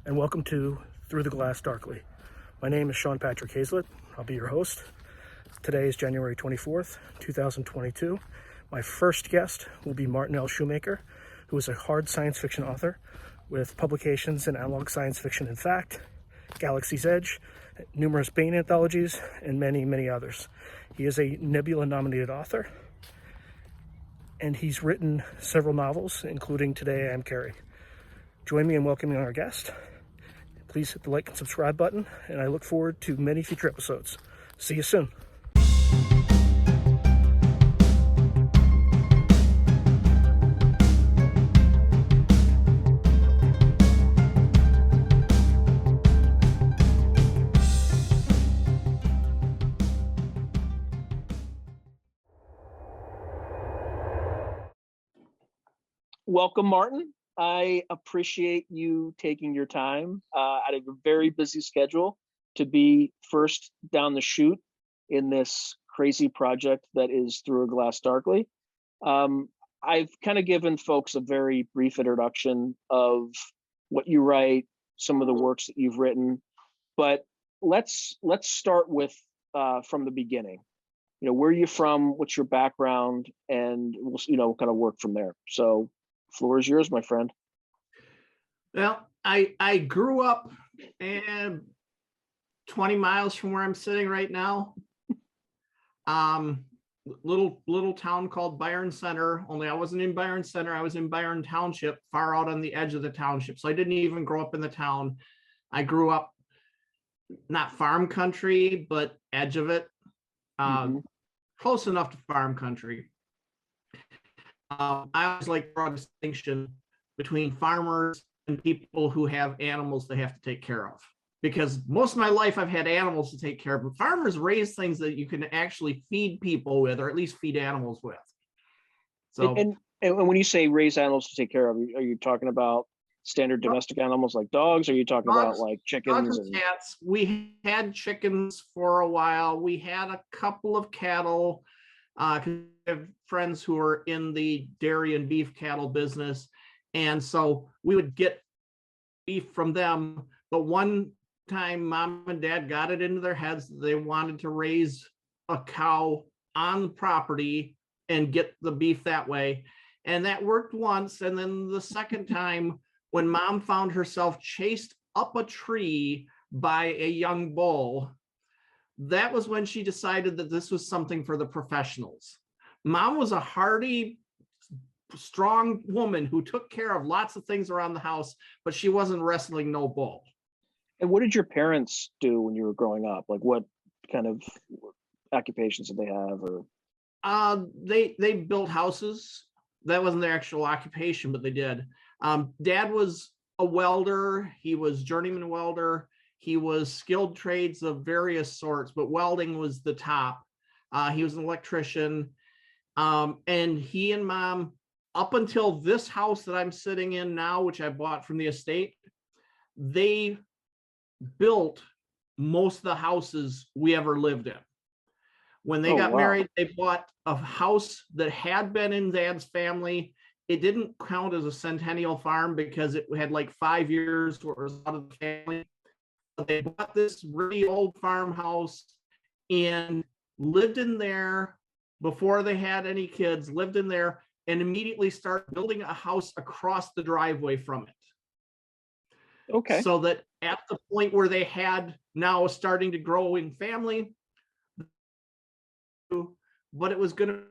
and welcome to Through the Glass Darkly. My name is Patrick Hazlett. I'll be your host. Today is January 24th, 2022. My first guest will be Martin L. Shoemaker, who is a hard science fiction author with publications in analog science fiction and fact, Galaxy's Edge, numerous Baen anthologies, and many, many others. He is a Nebula-nominated author, and he's written several novels, including Today I Am Carrie. Join me in welcoming our guest. Please hit the like and subscribe button, and I look forward to many future episodes. See you soon. Welcome, Martin. I appreciate you taking your time out of a very busy schedule to be first down the chute in this crazy project that is Through a Glass Darkly. I've kind of given folks a very brief introduction of what you write, some of the works that you've written, but let's start with from the beginning. Where are you from? What's your background? And we'll kind of work from there. So, floor is yours, my friend. Well, I grew up 20 miles from where I'm sitting right now. Little town called Byron Center, only I wasn't in Byron Center, I was in Byron Township, far out on the edge of the township. So I didn't even grow up in the town. I grew up not farm country, but edge of it. Close enough to farm country. I always like to draw a distinction between farmers and people who have animals they have to take care of. Because most of my life I've had animals to take care of, but farmers raise things that you can actually feed people with, or at least feed animals with. So, and when you say raise animals to take care of, are you talking about standard domestic animals like dogs? Or are you talking about like chickens and cats? We had chickens for a while. We had a couple of cattle. I have friends who are in the dairy and beef cattle business. And so we would get beef from them. But one time mom and dad got it into their heads that they wanted to raise a cow on the property and get the beef that way. And that worked once. And then the second time, when mom found herself chased up a tree by a young bull, that was when she decided that this was something for the professionals. Mom was a hardy, strong woman who took care of lots of things around the house, but she wasn't wrestling no bull. And what did your parents do when you were growing up? Like, what kind of occupations did they have? Or they built houses. That wasn't their actual occupation, but they did. Dad was a welder. He was journeyman welder. He was skilled trades of various sorts, but welding was the top. He was an electrician. And he and mom, up until this house that I'm sitting in now, which I bought from the estate, they built most of the houses we ever lived in. When they got married, they bought a house that had been in Dad's family. It didn't count as a centennial farm because it had like 5 years where it was out of the family. They bought this really old farmhouse and lived in there before they had any kids, lived in there, and immediately started building a house across the driveway from it. Okay. So that at the point where they had now starting to grow in family, but it was going to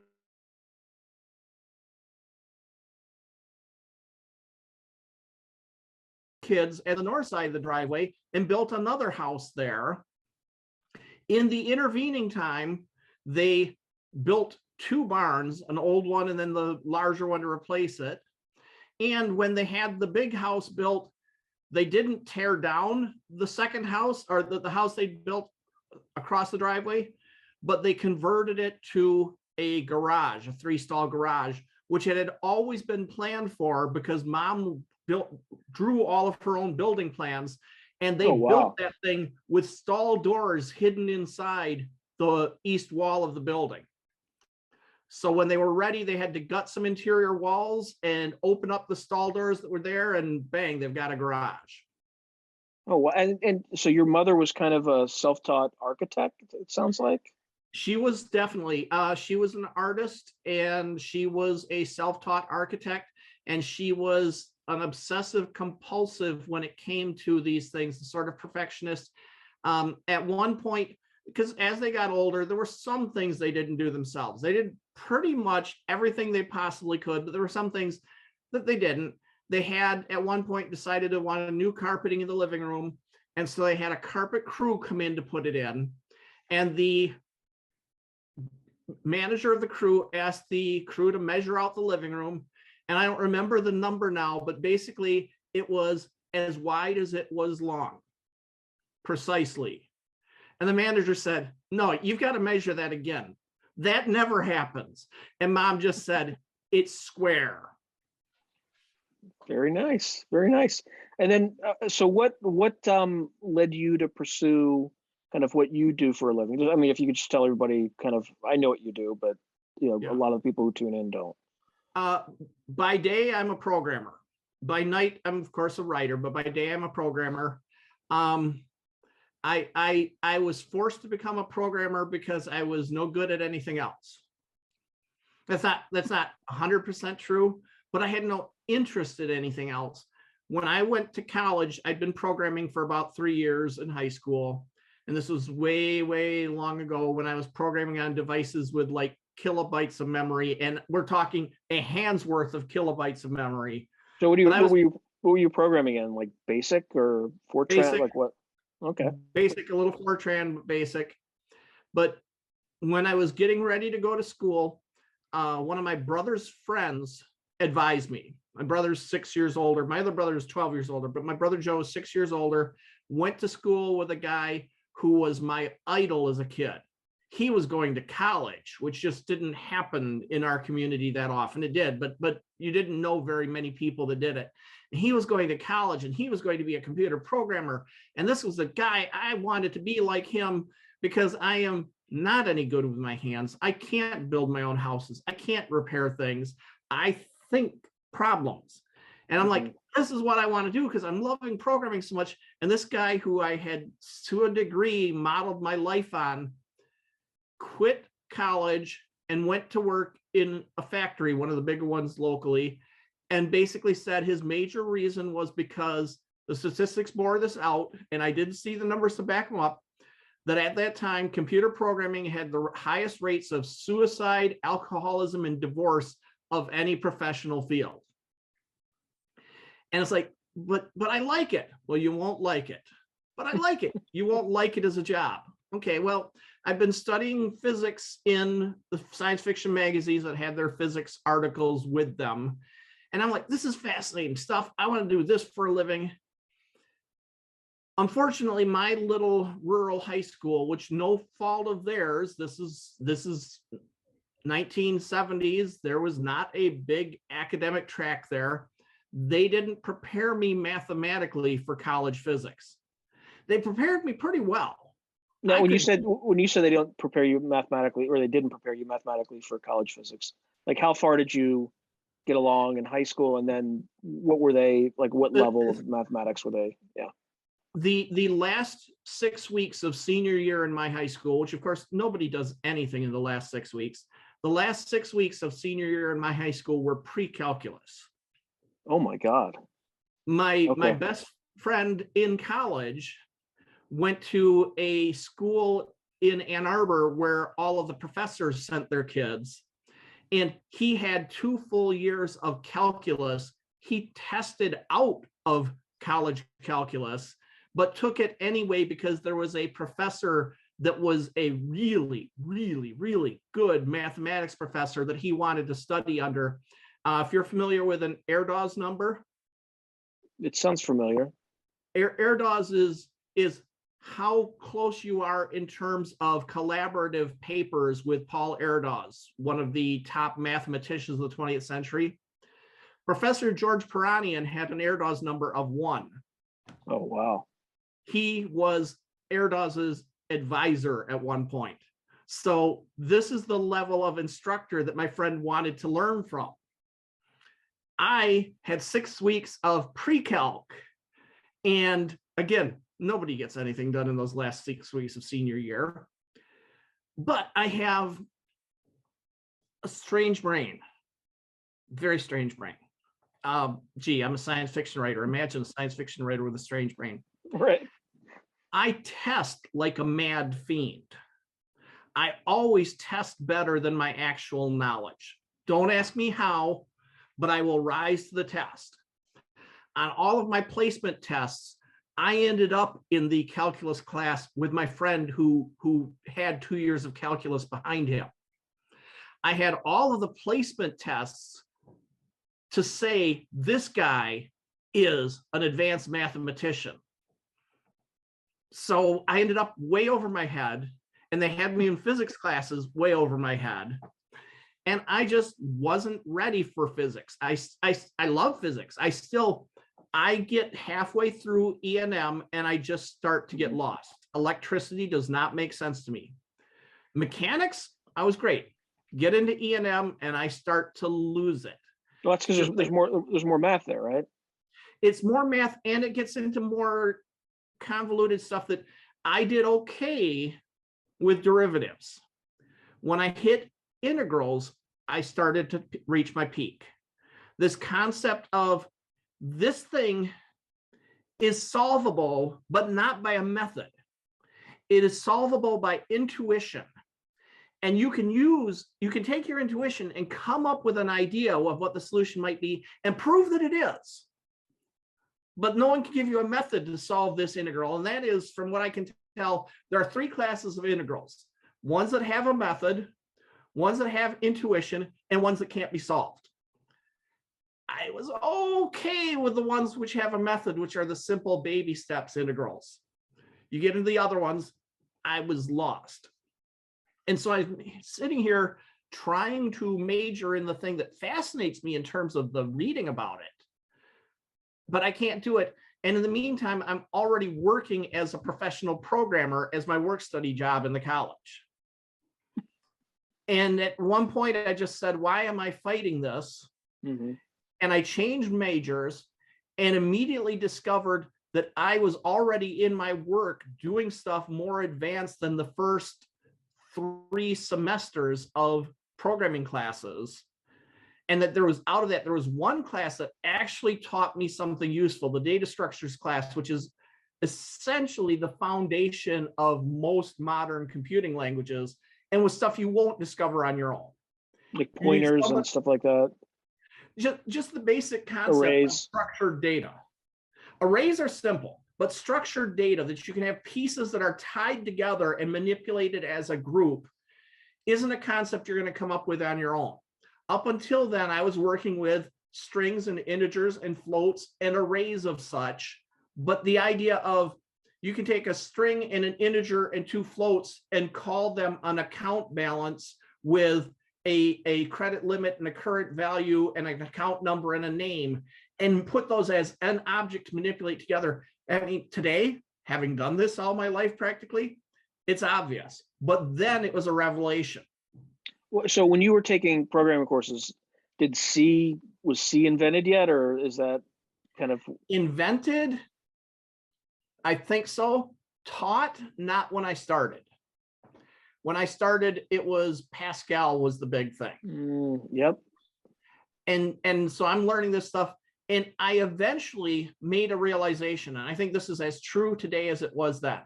kids at the north side of the driveway and built another house there. In the intervening time, they built 2 barns, an old one and then the larger one to replace it. And when they had the big house built, they didn't tear down the second house or the house they built across the driveway, but they converted it to a garage, a 3-stall garage, which it had always been planned for because mom drew all of her own building plans, and they built that thing with stall doors hidden inside the east wall of the building. So when they were ready, they had to gut some interior walls and open up the stall doors that were there, and bang, they've got a garage. Oh, and so your mother was kind of a self-taught architect, it sounds like? She was definitely, she was an artist, and she was a self-taught architect, and she was an obsessive compulsive when it came to these things, the sort of perfectionist. At one point, because as they got older, there were some things they didn't do themselves. They did pretty much everything they possibly could, but there were some things that they didn't. They had at one point decided to want a new carpeting in the living room, and so they had a carpet crew come in to put it in. And the manager of the crew asked the crew to measure out the living room. And I don't remember the number now, but basically it was as wide as it was long, precisely. And the manager said, no, you've got to measure that again. That never happens. And mom just said, it's square. Very nice, very nice. And then, so what led you to pursue kind of what you do for a living? I mean, if you could just tell everybody kind of, I know what you do, but you know, Yeah. a lot of people who tune in don't. By day, I'm a programmer. By night, I'm of course a writer, but by day, I'm a programmer. I was forced to become a programmer because I was no good at anything else. That's not 100% true, but I had no interest in anything else. When I went to college, I'd been programming for about 3 years in high school. And this was way, way long ago when I was programming on devices with like kilobytes of memory. And we're talking a hand's worth of kilobytes of memory. So what were you programming in? Like BASIC or Fortran? Basic. Like what? Okay. Basic, a little Fortran, but basic. But when I was getting ready to go to school, one of my brother's friends advised me. My brother's 6 years older. My other brother is 12 years older, but my brother Joe is 6 years older, went to school with a guy who was my idol as a kid. He was going to college, which just didn't happen in our community that often. It did, but you didn't know very many people that did it. And he was going to college, and he was going to be a computer programmer. And this was the guy I wanted to be like him, because I am not any good with my hands. I can't build my own houses. I can't repair things. I think problems. And I'm like, this is what I want to do because I'm loving programming so much. And this guy who I had to a degree modeled my life on quit college and went to work in a factory, one of the bigger ones locally, and basically said his major reason was because the statistics bore this out, and I didn't see the numbers to back them up, that at that time, computer programming had the highest rates of suicide, alcoholism, and divorce of any professional field. And it's like, but I like it. Well, you won't like it. But I like it. You won't like it as a job. Okay, well, I've been studying physics in the science fiction magazines that had their physics articles with them. And I'm like, this is fascinating stuff. I want to do this for a living. Unfortunately, my little rural high school, which no fault of theirs, this is 1970s, there was not a big academic track there. They didn't prepare me mathematically for college physics. They prepared me pretty well. Now, when you said they don't prepare you mathematically, or they didn't prepare you mathematically for college physics, like how far did you get along in high school, and then what were they like? What level of mathematics were they? Yeah. The last 6 weeks of senior year in my high school, which of course nobody does anything in the last 6 weeks. The last 6 weeks of senior year in my high school were pre-calculus. Oh my God. My best friend in college went to a school in Ann Arbor where all of the professors sent their kids, and he had 2 full years of calculus. He tested out of college calculus, but took it anyway because there was a professor that was a really, really, really good mathematics professor that he wanted to study under. If you're familiar with an Erdős number. It sounds familiar. Erdős is how close you are in terms of collaborative papers with Paul Erdős, one of the top mathematicians of the 20th century. Professor George Peranian had an Erdős number of 1. Oh, wow. He was Erdős's advisor at one point. So this is the level of instructor that my friend wanted to learn from. I had 6 weeks of pre-calc, and Again, nobody gets anything done in those last 6 weeks of senior year. But I have a strange brain, very strange brain. Gee, I'm a science fiction writer. Imagine a science fiction writer with a strange brain. Right. I test like a mad fiend. I always test better than my actual knowledge. Don't ask me how, but I will rise to the test. On all of my placement tests, I ended up in the calculus class with my friend who had 2 years of calculus behind him. I had all of the placement tests to say this guy is an advanced mathematician. So I ended up way over my head, and they had me in physics classes way over my head. And I just wasn't ready for physics. I love physics. I get halfway through E&M and I just start to get lost. Electricity does not make sense to me. Mechanics, I was great. Get into E&M and I start to lose it. Well, that's because there's more math there, right? It's more math, and it gets into more convoluted stuff that I did okay with derivatives. When I hit integrals, I started to reach my peak. This concept of this thing is solvable, but not by a method. It is solvable by intuition. And you can take your intuition and come up with an idea of what the solution might be and prove that it is. But no one can give you a method to solve this integral. And that is, from what I can tell, there are 3 classes of integrals: ones that have a method, ones that have intuition, and ones that can't be solved. I was okay with the ones which have a method, which are the simple baby steps integrals. You get into the other ones, I was lost. And so I'm sitting here trying to major in the thing that fascinates me in terms of the reading about it, but I can't do it. And in the meantime, I'm already working as a professional programmer as my work study job in the college. And at one point I just said, why am I fighting this? Mm-hmm. And I changed majors and immediately discovered that I was already in my work doing stuff more advanced than the first 3 semesters of programming classes. And that there was one class that actually taught me something useful, the data structures class, which is essentially the foundation of most modern computing languages, and was stuff you won't discover on your own. Like pointers and stuff like that. Just the basic concept Arrays. of structured data. Arrays are simple, but structured data that you can have pieces that are tied together and manipulated as a group isn't a concept you're going to come up with on your own. Up until then, I was working with strings and integers and floats and arrays of such, but the idea of you can take a string and an integer and 2 floats and call them an account balance with a credit limit and a current value and an account number and a name, and put those as an object to manipulate together. I mean, today, having done this all my life practically, it's obvious, but then it was a revelation. So when you were taking programming courses, was C invented yet, or is that kind of invented? I think so. Taught, not when I started. When I started, it was Pascal was the big thing. Yep. And so I'm learning this stuff, and I eventually made a realization, and I think this is as true today as it was then.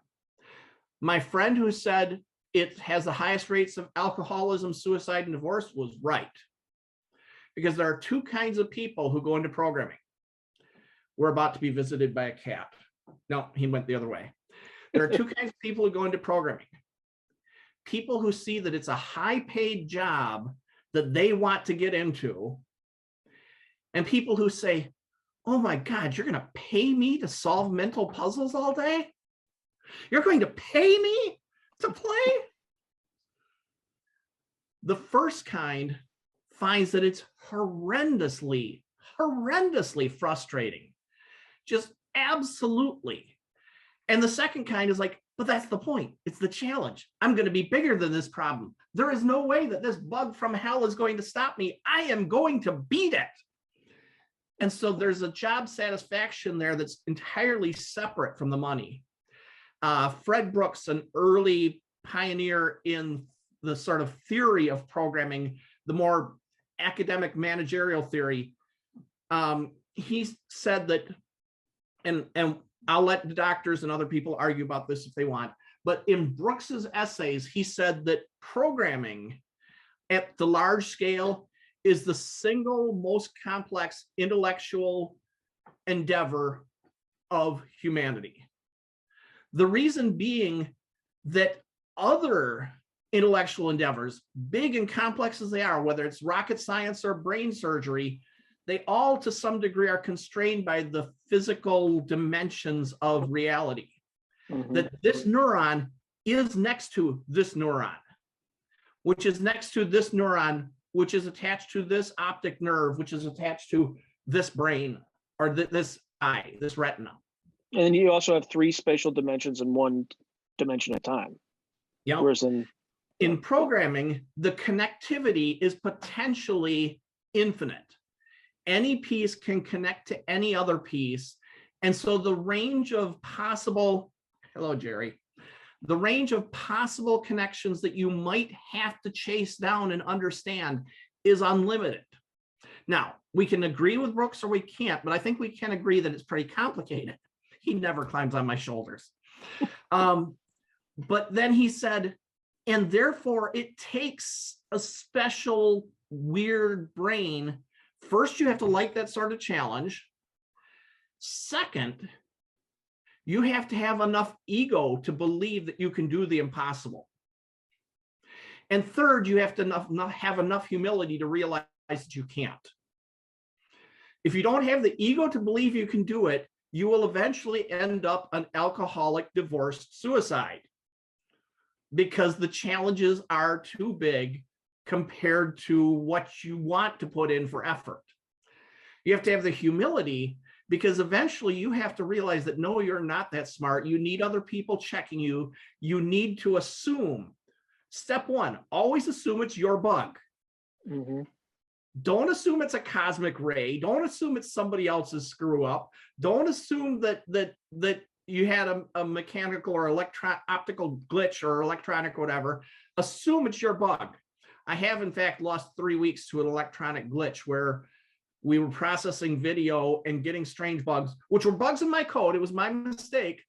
My friend who said it has the highest rates of alcoholism, suicide, and divorce was right. Because there are 2 kinds of people who go into programming. We're about to be visited by a cat. No, he went the other way. There are 2 kinds of people who go into programming. People who see that it's a high-paid job that they want to get into, and people who say, oh my God, you're going to pay me to solve mental puzzles all day? You're going to pay me to play? The first kind finds that it's horrendously frustrating. Just absolutely. And the second kind is like, but that's the point. It's the challenge. I'm going to be bigger than this problem. There is no way that this bug from hell is going to stop me. I am going to beat it. And so there's a job satisfaction there that's entirely separate from the money. Fred Brooks, an early pioneer in the sort of theory of programming, the more academic managerial theory, he said that, and I'll let the doctors and other people argue about this if they want, but in Brooks's essays, he said that programming at the large scale is the single most complex intellectual endeavor of humanity. The reason being that other intellectual endeavors, big and complex as they are, whether it's rocket science or brain surgery, they all to some degree are constrained by the physical dimensions of reality. Mm-hmm. That this neuron is next to this neuron, which is next to this neuron, which is attached to this optic nerve, which is attached to this brain or this eye, this retina. And then you also have 3 spatial dimensions in 1 dimension at a time. Yeah. Whereas in programming, the connectivity is potentially infinite. Any piece can connect to any other piece. And so the range of possible, hello, Jerry, the range of possible connections that you might have to chase down and understand is unlimited. Now, we can agree with Brooks or we can't, but I think we can agree that it's pretty complicated. He never climbs on my shoulders. But then he said, and therefore it takes a special weird brain. First, you have to like that sort of challenge. Second, you have to have enough ego to believe that you can do the impossible. And third, you have to have enough humility to realize that you can't. If you don't have the ego to believe you can do it, you will eventually end up an alcoholic, divorced, suicide, because the challenges are too big compared to what you want to put in for effort. You have to have the humility, because eventually you have to realize that, no, you're not that smart. You need other people checking you. You need to assume. Step 1, always assume it's your bug. Mm-hmm. Don't assume it's a cosmic ray. Don't assume it's somebody else's screw up. Don't assume that you had a mechanical or optical glitch or electronic whatever. Assume it's your bug. I have, in fact, lost 3 weeks to an electronic glitch where we were processing video and getting strange bugs, which were bugs in my code. It was my mistake,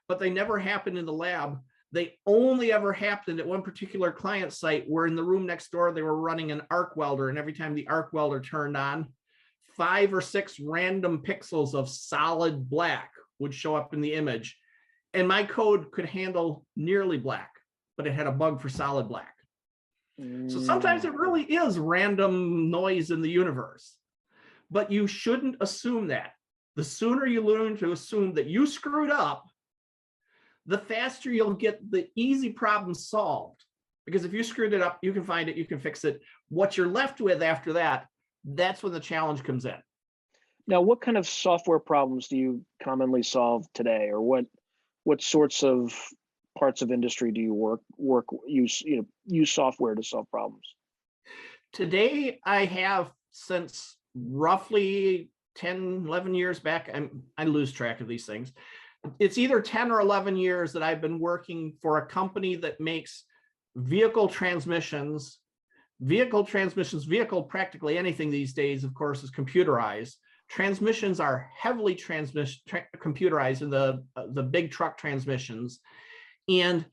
but they never happened in the lab. They only ever happened at one particular client site where in the room next door, they were running an arc welder. And every time the arc welder turned on, 5 or 6 random pixels of solid black would show up in the image. And my code could handle nearly black, but it had a bug for solid black. So sometimes it really is random noise in the universe, but you shouldn't assume that. The sooner you learn to assume that you screwed up, the faster you'll get the easy problem solved. Because if you screwed it up, you can find it, you can fix it. What you're left with after that, that's when the challenge comes in. Now, what kind of software problems do you commonly solve today, or what sorts of parts of industry do you use software to solve problems? Today, I have, since roughly 10, 11 years back, I lose track of these things. It's either 10 or 11 years that I've been working for a company that makes vehicle transmissions. Vehicle, practically anything these days, of course, is computerized. Transmissions are heavily computerized in the big truck transmissions. And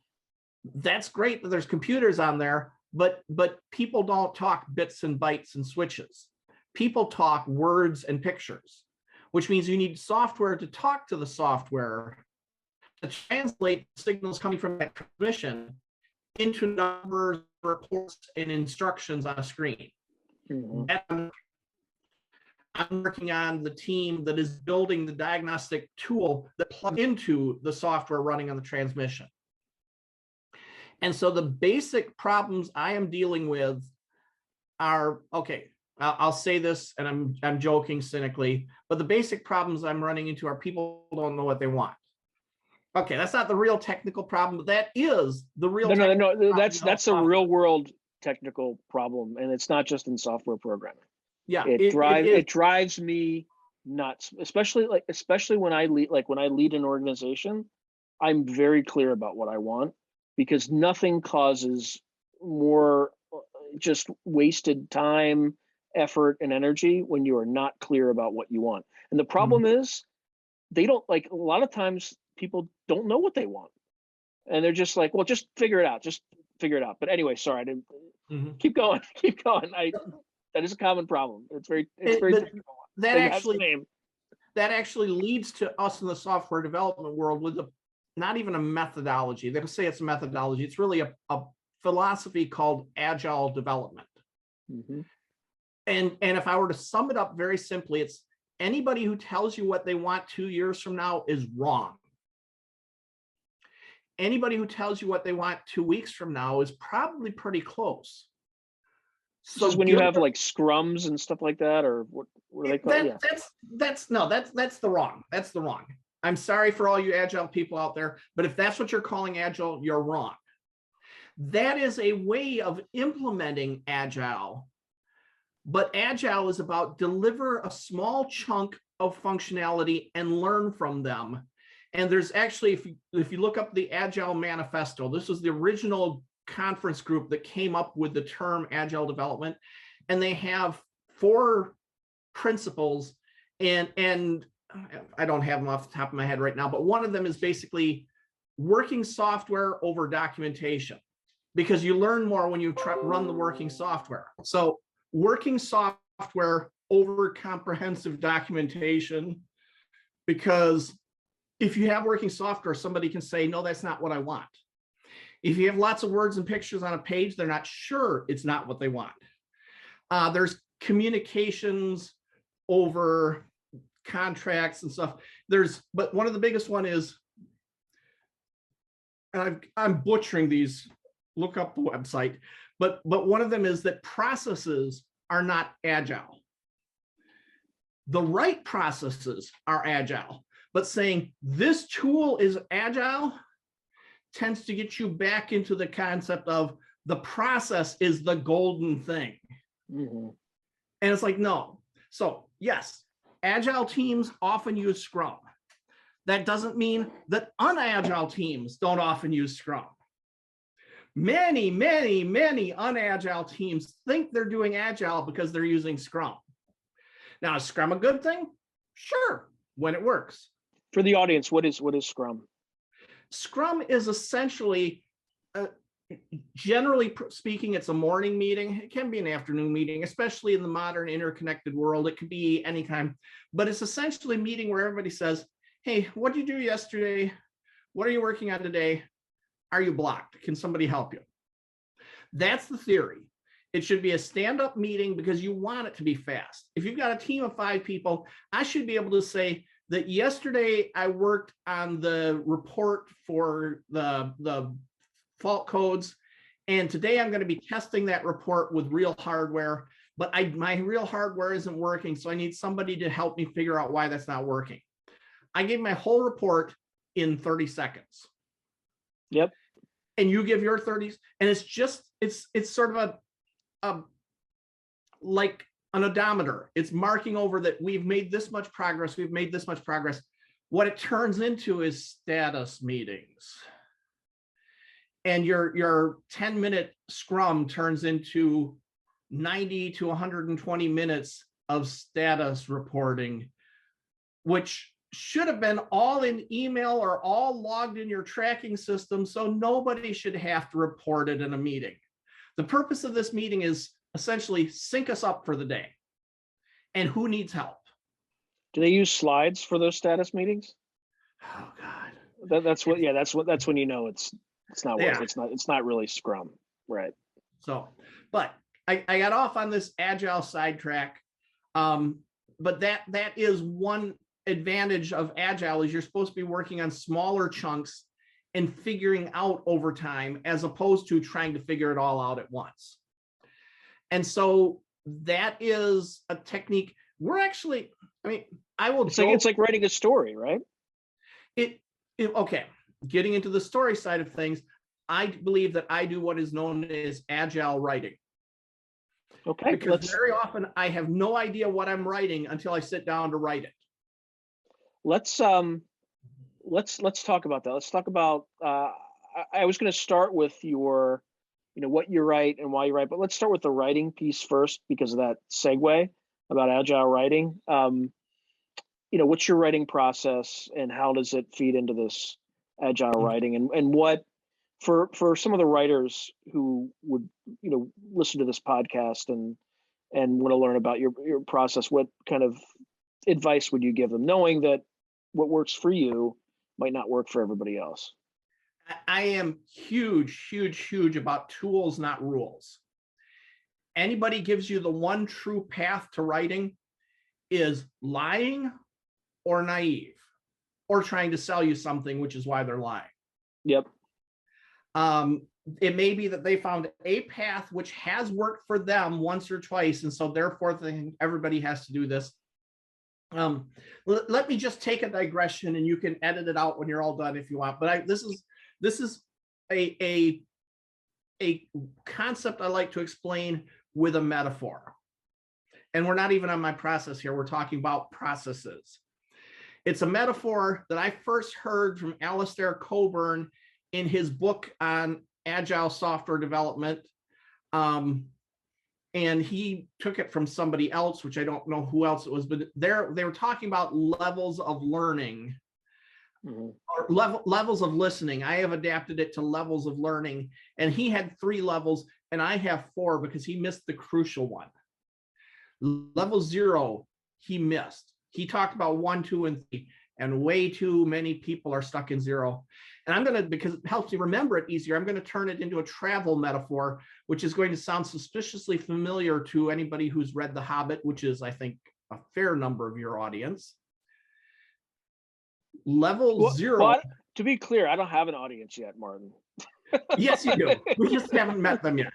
that's great that there's computers on there, but people don't talk bits and bytes and switches. People talk words and pictures, which means you need software to talk to the software to translate signals coming from that transmission into numbers, reports, and instructions on a screen. Mm-hmm. I'm working on the team that is building the diagnostic tool that plugs into the software running on the transmission. And so the basic problems I am dealing with are, okay, I'll say this, and I'm joking cynically, but the basic problems I'm running into are people don't know what they want. Okay, that's not the real technical problem, but that is the real. No. That's a real world technical problem, and it's not just in software programming. Yeah, it drives me not, especially when I lead, like when I lead an organization, I'm very clear about what I want, because nothing causes more just wasted time, effort, and energy when you are not clear about what you want. And the problem is, they don't, like, a lot of times people don't know what they want, and they're just like, well, just figure it out, but anyway, sorry, I didn't. Keep going. That is a common problem. It's very difficult. That actually leads to us in the software development world with not even a methodology. They don't say it's a methodology. It's really a philosophy called agile development. And if I were to sum it up very simply, it's anybody who tells you what they want 2 years from now is wrong. Anybody who tells you what they want 2 weeks from now is probably pretty close. So when you have like scrums and stuff like that, or what are they called? That's the wrong. That's the wrong. I'm sorry for all you agile people out there, but if that's what you're calling agile, you're wrong. That is a way of implementing agile, but agile is about deliver a small chunk of functionality and learn from them. And there's actually, if you look up the Agile Manifesto, this was the original conference group that came up with the term agile development, and they have 4 principles, and I don't have them off the top of my head right now, but one of them is basically working software over documentation, because you learn more when you run the working software. So working software over comprehensive documentation, because if you have working software, somebody can say, no, that's not what I want. If you have lots of words and pictures on a page, they're not sure it's not what they want. There's communications over contracts and stuff. But one of the biggest one is, and I'm butchering these, look up the website, but one of them is that processes are not agile. The right processes are agile, but saying this tool is agile tends to get you back into the concept of the process is the golden thing. And it's like, no. So yes, agile teams often use Scrum. That doesn't mean that unagile teams don't often use Scrum. Many, many, many unagile teams think they're doing agile because they're using Scrum. Now, is Scrum a good thing? Sure, when it works. For the audience, what is Scrum? Scrum is essentially, generally speaking, it's a morning meeting. It can be an afternoon meeting, especially in the modern interconnected world. It could be anytime, but it's essentially a meeting where everybody says, hey, what did you do yesterday? What are you working on today? Are you blocked? Can somebody help you? That's the theory. It should be a stand-up meeting because you want it to be fast. If you've got a team of 5 people, I should be able to say that yesterday I worked on the report for the fault codes, and today I'm going to be testing that report with real hardware, but my real hardware isn't working, so I need somebody to help me figure out why that's not working. I gave my whole report in 30 seconds. Yep. And you give your 30s, and it's sort of like an odometer. It's marking over that we've made this much progress, we've made this much progress. What it turns into is status meetings. And your 10-minute Scrum turns into 90 to 120 minutes of status reporting, which should have been all in email or all logged in your tracking system, so nobody should have to report it in a meeting. The purpose of this meeting is essentially sync us up for the day. And who needs help? Do they use slides for those status meetings? Oh God. That's when you know it's not working. It's not really Scrum, right? So, but I got off on this agile sidetrack. But that is one advantage of agile, is you're supposed to be working on smaller chunks and figuring out over time, as opposed to trying to figure it all out at once. And so that is a technique. We're actually, It's like writing a story, right? Okay. Getting into the story side of things, I believe that I do what is known as agile writing. Okay, because very often I have no idea what I'm writing until I sit down to write it. let's talk about that. Let's talk about. I was going to start with your, what you write and why you write, but let's start with the writing piece first because of that segue about agile writing. What's your writing process and how does it feed into this agile writing, and what for some of the writers who would listen to this podcast and want to learn about your process, what kind of advice would you give them, knowing that what works for you might not work for everybody else? I am huge about tools, not rules. Anybody gives you the one true path to writing is lying or naive or trying to sell you something, which is why they're lying. Yep. It may be that they found a path which has worked for them once or twice, and so therefore they think everybody has to do this. Let me just take a digression, and you can edit it out when you're all done if you want. But this is a concept I like to explain with a metaphor. And we're not even on my process here. We're talking about processes. It's a metaphor that I first heard from Alistair Coburn in his book on agile software development. And he took it from somebody else, which I don't know who else it was, but they were talking about levels of learning, or levels of listening. I have adapted it to levels of learning, and he had 3 levels, and I have 4 because he missed the crucial one. Level 0, he missed. He talked about 1, 2, and 3, and way too many people are stuck in 0. And I'm going to, because it helps you remember it easier, I'm going to turn it into a travel metaphor, which is going to sound suspiciously familiar to anybody who's read The Hobbit, which is, I think, a fair number of your audience. Level 0. Well, to be clear, I don't have an audience yet, Martin. Yes, you do. We just haven't met them yet.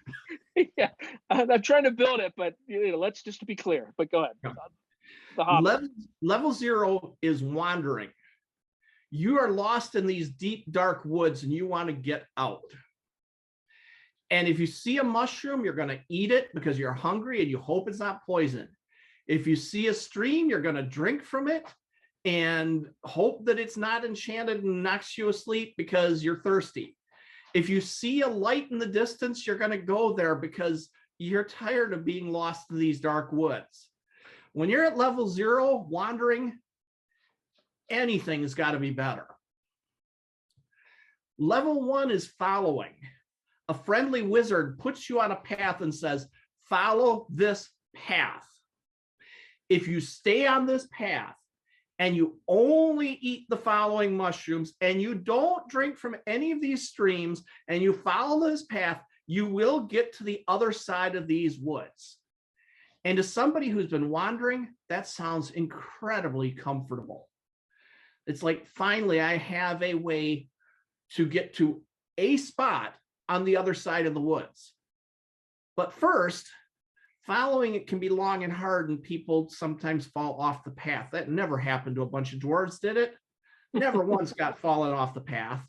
Yeah, I'm trying to build it, but let's just to be clear. But go ahead. Yeah. The Hobbit. Level 0 is wandering. You are lost in these deep, dark woods and you want to get out. And if you see a mushroom, you're going to eat it because you're hungry and you hope it's not poison. If you see a stream, you're going to drink from it and hope that it's not enchanted and knocks you asleep because you're thirsty. If you see a light in the distance, you're going to go there because you're tired of being lost in these dark woods. When you're at level 0, wandering, anything has got to be better. Level 1 is following. A friendly wizard puts you on a path and says, follow this path. If you stay on this path and you only eat the following mushrooms and you don't drink from any of these streams and you follow this path, you will get to the other side of these woods. And to somebody who's been wandering, that sounds incredibly comfortable. It's like, finally, I have a way to get to a spot on the other side of the woods. But first, following it can be long and hard, and people sometimes fall off the path. That never happened to a bunch of dwarves, did it? Never once got fallen off the path.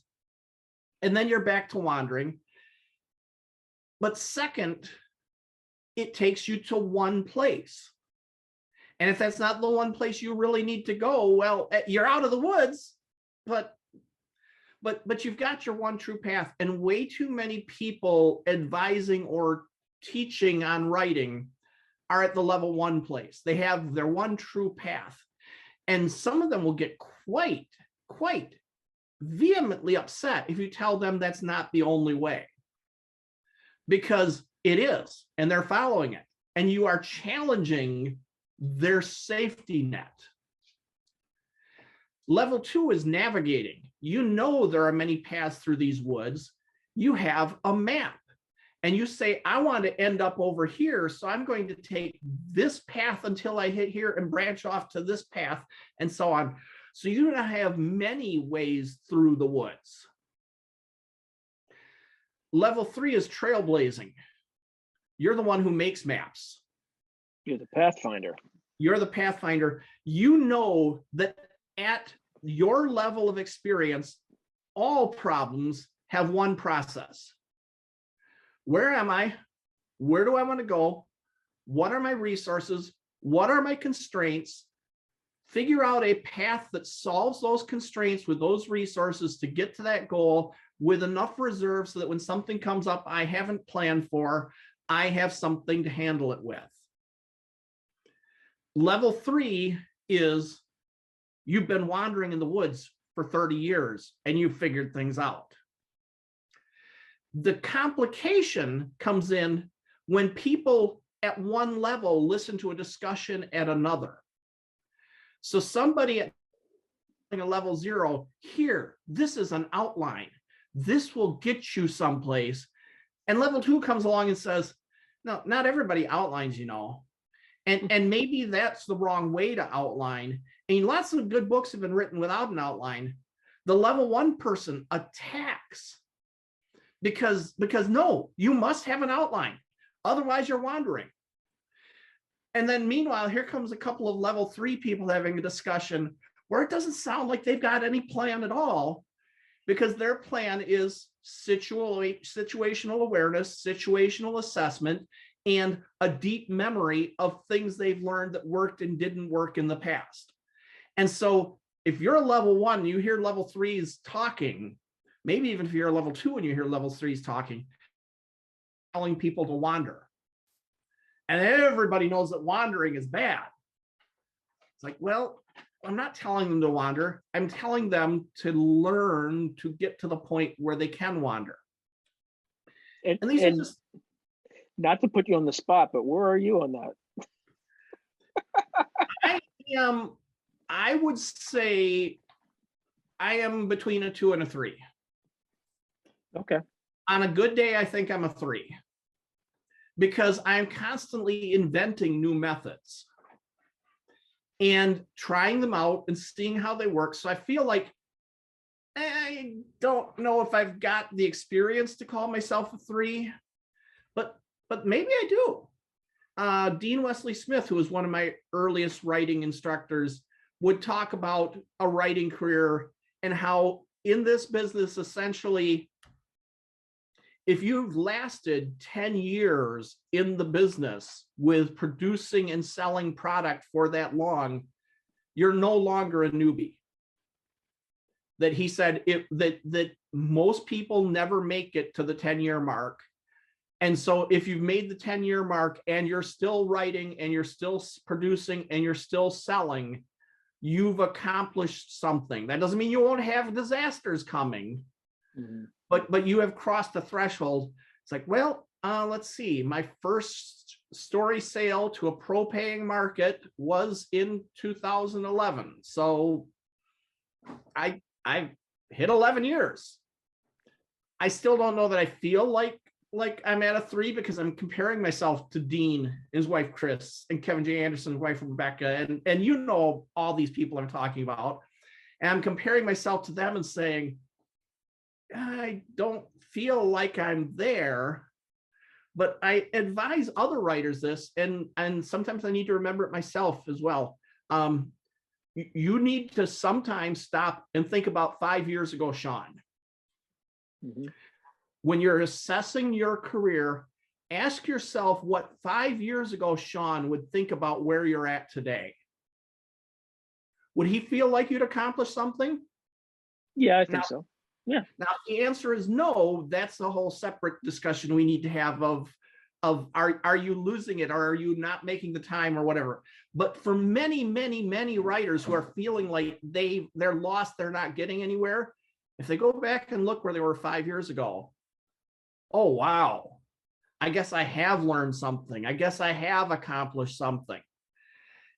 And then you're back to wandering. But second, it takes you to one place. And if that's not the one place you really need to go, well, you're out of the woods, but you've got your one true path. And way too many people advising or teaching on writing are at the level 1 place. They have their one true path. And some of them will get quite vehemently upset if you tell them that's not the only way. Because it is, and they're following it. And you are challenging their safety net. Level 2 is navigating. You know there are many paths through these woods. You have a map. And you say, I want to end up over here, so I'm going to take this path until I hit here and branch off to this path, and so on. So you have many ways through the woods. Level 3 is trailblazing. You're the one who makes maps. You're the pathfinder. You're the pathfinder. You know that at your level of experience, all problems have one process. Where am I? Where do I want to go? what are my resources? What are my constraints? Figure out a path that solves those constraints with those resources to get to that goal with enough reserve so that when something comes up I haven't planned for, I have something to handle it with. Level 3 is you've been wandering in the woods for 30 years and you've figured things out. The complication comes in when people at one level listen to a discussion at another. So somebody at a level 0, here, this is an outline. This will get you someplace. And level 2 comes along and says, no, not everybody outlines, you know. And maybe that's the wrong way to outline. And lots of good books have been written without an outline. The level 1 person attacks because no, you must have an outline. Otherwise you're wandering. And then meanwhile, here comes a couple of level 3 people having a discussion where it doesn't sound like they've got any plan at all, because their plan is situational awareness, situational assessment, and a deep memory of things they've learned that worked and didn't work in the past. And so if you're a level 1, you hear level 3s talking, maybe even if you're a level 2 and you hear level 3s talking, telling people to wander. And everybody knows that wandering is bad. It's like, well, I'm not telling them to wander. I'm telling them to learn to get to the point where they can wander. And these are just, not to put you on the spot, but where are you on that? I would say I am between a 2 and a 3. Okay. On a good day, I think I'm a 3. Because I'm constantly inventing new methods and trying them out and seeing how they work. So I feel like I don't know if I've got the experience to call myself a 3, but maybe I do. Dean Wesley Smith, who was one of my earliest writing instructors, would talk about a writing career and how in this business, essentially, if you've lasted 10 years in the business with producing and selling product for that long, you're no longer a newbie. That he said that most people never make it to the 10-year mark. And so if you've made the 10-year mark and you're still writing and you're still producing and you're still selling, you've accomplished something. That doesn't mean you won't have disasters coming. Mm-hmm. But you have crossed the threshold. It's like, well, let's see. My first story sale to a pro-paying market was in 2011. So I hit 11 years. I still don't know that I feel like I'm at a 3 because I'm comparing myself to Dean, his wife Chris, and Kevin J. Anderson's wife Rebecca, and you know all these people I'm talking about. And I'm comparing myself to them and saying, I don't feel like I'm there, but I advise other writers this, and sometimes I need to remember it myself as well. You need to sometimes stop and think about 5 years ago, Sean. Mm-hmm. When you're assessing your career, ask yourself what 5 years ago Sean would think about where you're at today. Would he feel like you'd accomplished something? Yeah, I think so. Yeah. Now, the answer is no. That's a whole separate discussion we need to have of are you losing it, or are you not making the time, or whatever. But for many, many, many writers who are feeling like they're lost, they're not getting anywhere, if they go back and look where they were 5 years ago, oh, wow, I guess I have learned something. I guess I have accomplished something.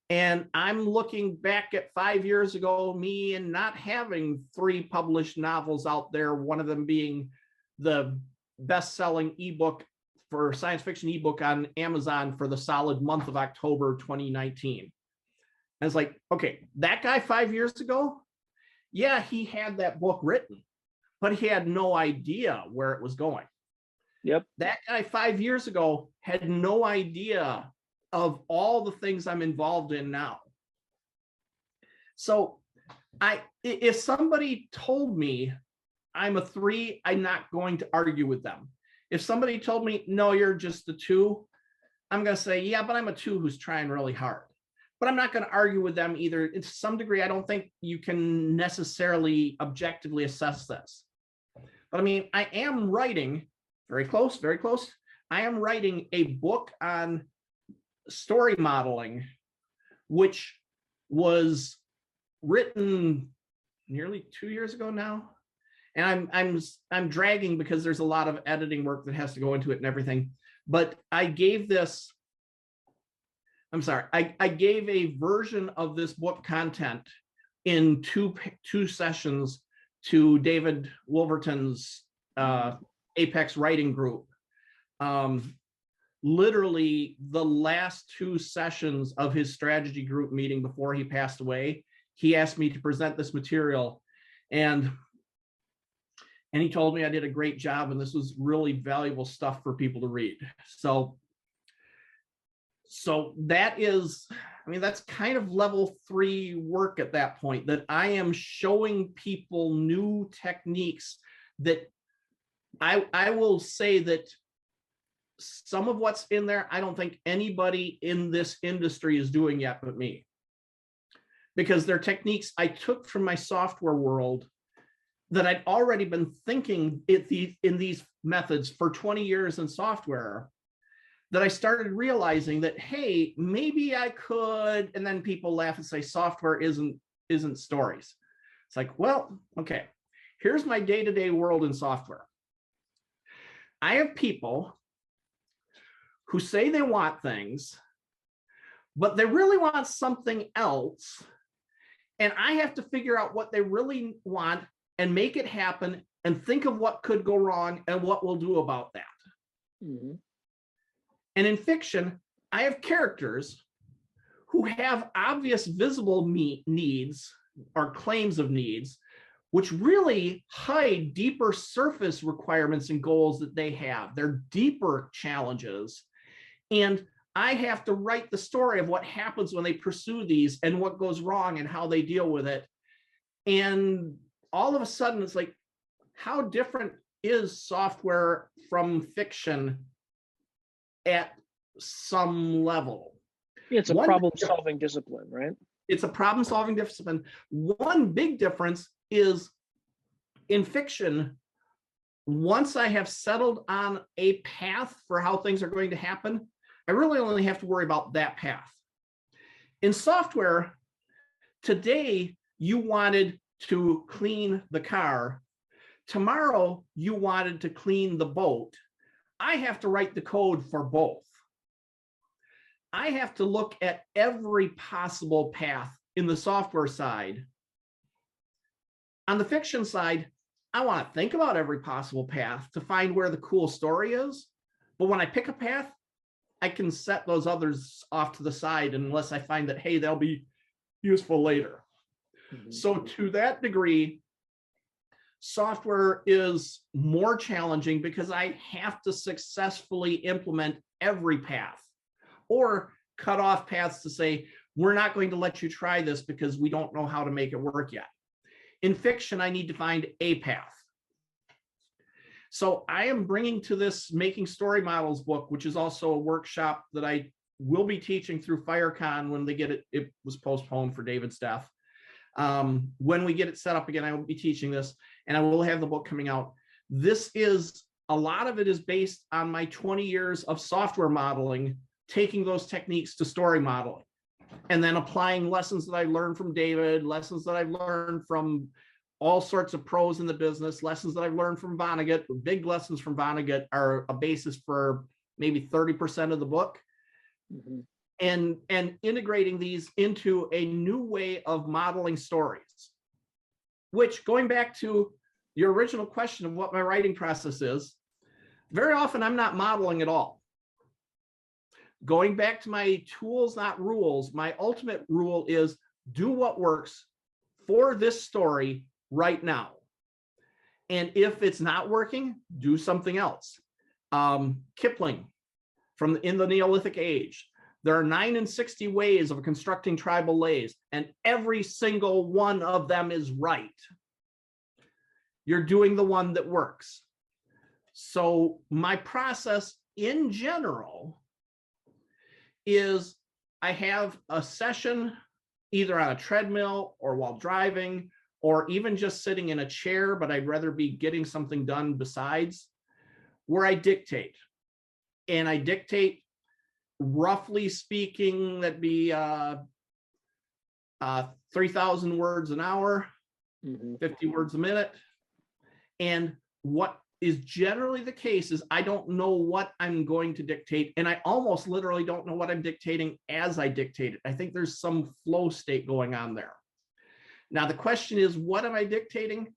And I'm looking back at 5 years ago, me, and not having 3 published novels out there, one of them being the best-selling ebook for science fiction ebook on Amazon for the solid month of October 2019. And it's like, okay, that guy 5 years ago, yeah, he had that book written, but he had no idea where it was going. Yep. That guy 5 years ago had no idea of all the things I'm involved in now. So if somebody told me I'm a 3, I'm not going to argue with them. If somebody told me, no, you're just a 2, I'm going to say, yeah, but I'm a 2 who's trying really hard. But I'm not going to argue with them either. To some degree, I don't think you can necessarily objectively assess this. But I mean, I am writing, very close, very close. I am writing a book on story modeling, which was written nearly 2 years ago now. And I'm dragging because there's a lot of editing work that has to go into it and everything. But I gave this, I gave a version of this book content in two sessions to David Wolverton's Apex writing group. Literally the last 2 sessions of his strategy group meeting before he passed away, he asked me to present this material, and he told me I did a great job and this was really valuable stuff for people to read. So that is, I mean, that's kind of level 3 work at that point, that I am showing people new techniques that I will say that some of what's in there, I don't think anybody in this industry is doing yet but me. Because they're techniques I took from my software world that I'd already been thinking in these methods for 20 years in software, that I started realizing that, hey, maybe I could, and then people laugh and say software isn't stories. It's like, well, okay, here's my day-to-day world in software. I have people who say they want things, but they really want something else. And I have to figure out what they really want and make it happen and think of what could go wrong and what we'll do about that. Mm-hmm. And in fiction, I have characters who have obvious visible needs or claims of needs, which really hide deeper surface requirements and goals that they have. They're deeper challenges. And I have to write the story of what happens when they pursue these and what goes wrong and how they deal with it. And all of a sudden, it's like, how different is software from fiction at some level? It's a problem-solving discipline, right? It's a problem-solving discipline. One big difference is in fiction, once I have settled on a path for how things are going to happen, I really only have to worry about that path. In software, today you wanted to clean the car. Tomorrow you wanted to clean the boat. I have to write the code for both. I have to look at every possible path in the software side. On the fiction side, I want to think about every possible path to find where the cool story is. But when I pick a path, I can set those others off to the side unless I find that, hey, they'll be useful later. Mm-hmm. So to that degree, software is more challenging because I have to successfully implement every path or cut off paths to say, we're not going to let you try this because we don't know how to make it work yet. In fiction, I need to find a path. So I am bringing to this Making Story Models book, which is also a workshop that I will be teaching through FireCon when they get it. It was postponed for David's death. When we get it set up again, I will be teaching this and I will have the book coming out. This is, a lot of it is based on my 20 years of software modeling, taking those techniques to story modeling, and then applying lessons that I learned from David, lessons that I've learned from all sorts of pros in the business, lessons that I've learned from Vonnegut. Big lessons from Vonnegut are a basis for maybe 30% of the book. Mm-hmm. And integrating these into a new way of modeling stories, which, going back to your original question of what my writing process is, very often I'm not modeling at all. Going back to my tools, not rules, my ultimate rule is do what works for this story right now. And if it's not working, do something else. Kipling, in the Neolithic age, there are 9 and 60 ways of constructing tribal lays, and every single one of them is right. You're doing the one that works. So my process in general is I have a session either on a treadmill or while driving, or even just sitting in a chair, but I'd rather be getting something done besides, where I dictate. And I dictate, roughly speaking, that'd be 3,000 words an hour, 50 words a minute. And what is generally the case is I don't know what I'm going to dictate, and I almost literally don't know what I'm dictating as I dictate it. I think there's some flow state going on there. Now, the question is, what am I dictating?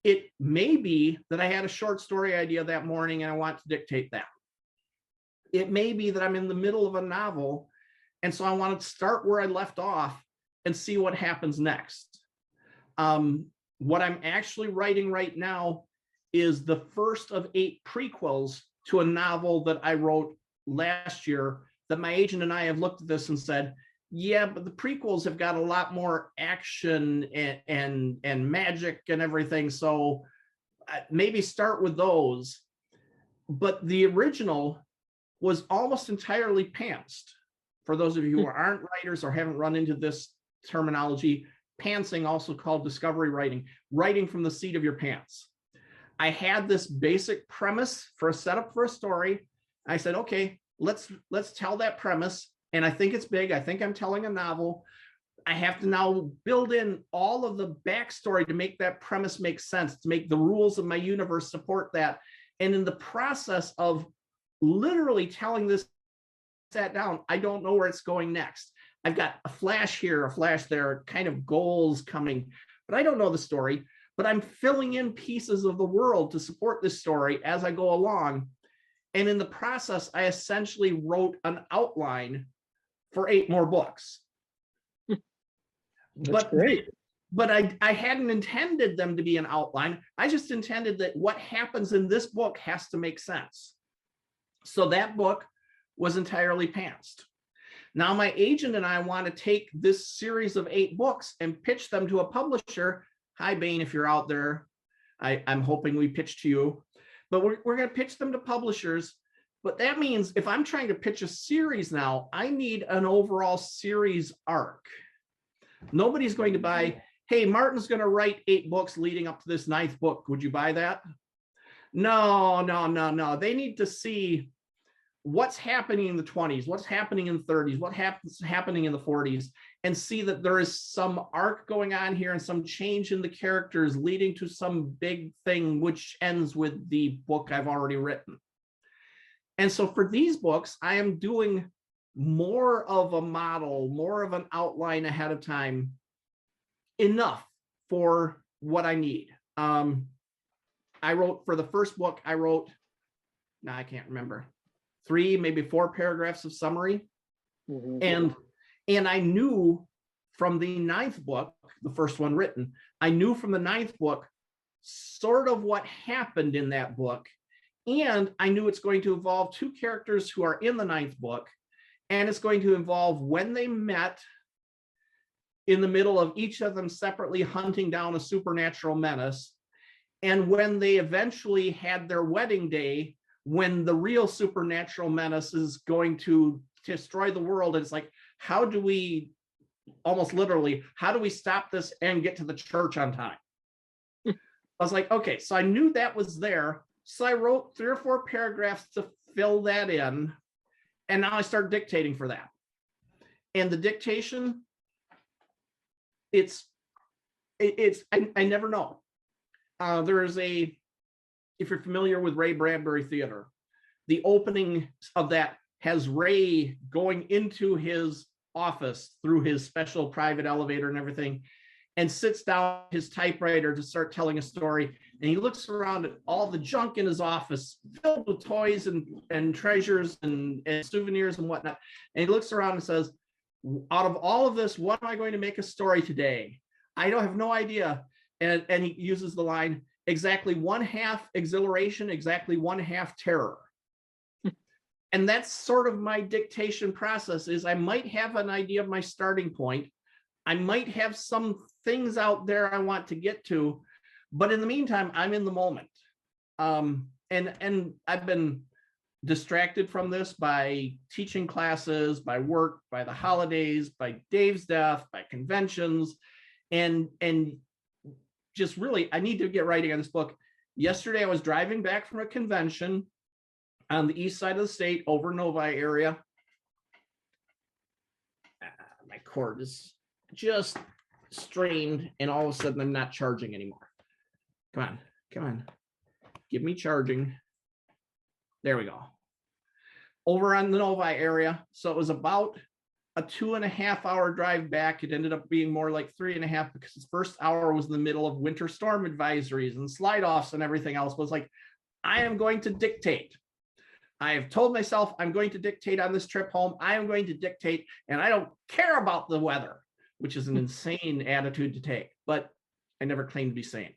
It may be that I had a short story idea that morning and I want to dictate that. It may be that I'm in the middle of a novel, and so I want to start where I left off and see what happens next. What I'm actually writing right now is the first of 8 prequels to a novel that I wrote last year, that my agent and I have looked at this and said, yeah, but the prequels have got a lot more action and magic and everything, so maybe start with those. But the original was almost entirely pantsed. For those of you who aren't writers or haven't run into this terminology, pantsing, also called discovery writing, writing from the seat of your pants. I had this basic premise for a setup for a story. I said, okay, let's tell that premise. And I think it's big. I think I'm telling a novel. I have to now build in all of the backstory to make that premise make sense, to make the rules of my universe support that. And in the process of literally telling this sat down, I don't know where it's going next. I've got a flash here, a flash there, kind of goals coming, but I don't know the story. But I'm filling in pieces of the world to support this story as I go along. And in the process, I essentially wrote an outline for 8 more books. That's great. But I hadn't intended them to be an outline. I just intended that what happens in this book has to make sense. So that book was entirely pantsed. Now my agent and I want to take this series of 8 books and pitch them to a publisher. Hi, Bain, if you're out there. I'm hoping we pitch to you. But we're going to pitch them to publishers. But that means if I'm trying to pitch a series now, I need an overall series arc. Nobody's going to buy, hey, Martin's going to write 8 books leading up to this 9th book. Would you buy that? No. They need to see what's happening in the 20s, what's happening in the 30s, what's happening in the 40s, and see that there is some arc going on here and some change in the characters leading to some big thing, which ends with the book I've already written. And so for these books, I am doing more of a model, more of an outline ahead of time, enough for what I need. I wrote for the first book, I can't remember, 3, maybe 4 paragraphs of summary. And I knew from the 9th book, the first one written, I knew from the 9th book sort of what happened in that book. And I knew it's going to involve 2 characters who are in the 9th book. And it's going to involve when they met in the middle of each of them separately hunting down a supernatural menace. And when they eventually had their wedding day, when the real supernatural menace is going to destroy the world. And it's like, how do we, almost literally, how do we stop this and get to the church on time? I was like, okay, so I knew that was there. So I wrote 3 or 4 paragraphs to fill that in. And now I start dictating for that. And the dictation, I never know. There is if you're familiar with Ray Bradbury Theater, the opening of that has Ray going into his office through his special private elevator and everything, and sits down at his typewriter to start telling a story. And he looks around at all the junk in his office filled with toys and treasures and souvenirs and whatnot. And he looks around and says, out of all of this, what am I going to make a story today? I have no idea. And he uses the line, exactly 1/2 exhilaration, exactly 1/2 terror. And that's sort of my dictation process. Is I might have an idea of my starting point. I might have some things out there I want to get to, but in the meantime, I'm in the moment. And I've been distracted from this by teaching classes, by work, by the holidays, by Dave's death, by conventions, and just really, I need to get writing on this book. Yesterday, I was driving back from a convention on the east side of the state, over Novi area. My cord is just strained, and all of a sudden, I'm not charging anymore. Come on, give me charging. There we go. Over on the Novi area. So it was about a 2.5 hour drive back. It ended up being more like 3.5 because the first hour was in the middle of winter storm advisories and slide offs and everything else. But it's like, I am going to dictate. I have told myself I'm going to dictate on this trip home. I am going to dictate, and I don't care about the weather, which is an insane attitude to take, but I never claimed to be sane.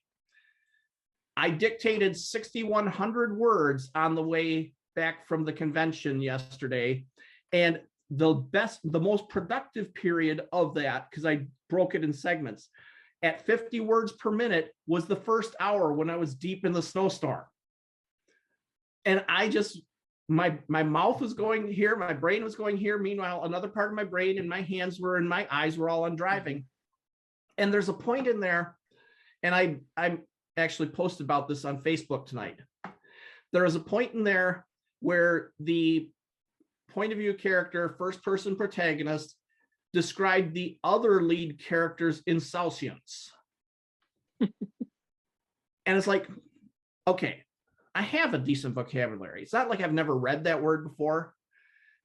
I dictated 6,100 words on the way back from the convention yesterday. And the most productive period of that, because I broke it in segments, at 50 words per minute was the first hour when I was deep in the snowstorm. And I just, my mouth was going here, my brain was going here. Meanwhile, another part of my brain and my hands were, and my eyes were all on driving. And there's a point in there, and I actually posted about this on Facebook tonight. There is a point in there where the point of view character, first person protagonist, described the other lead characters insouciance. And it's like, okay, I have a decent vocabulary. It's not like I've never read that word before.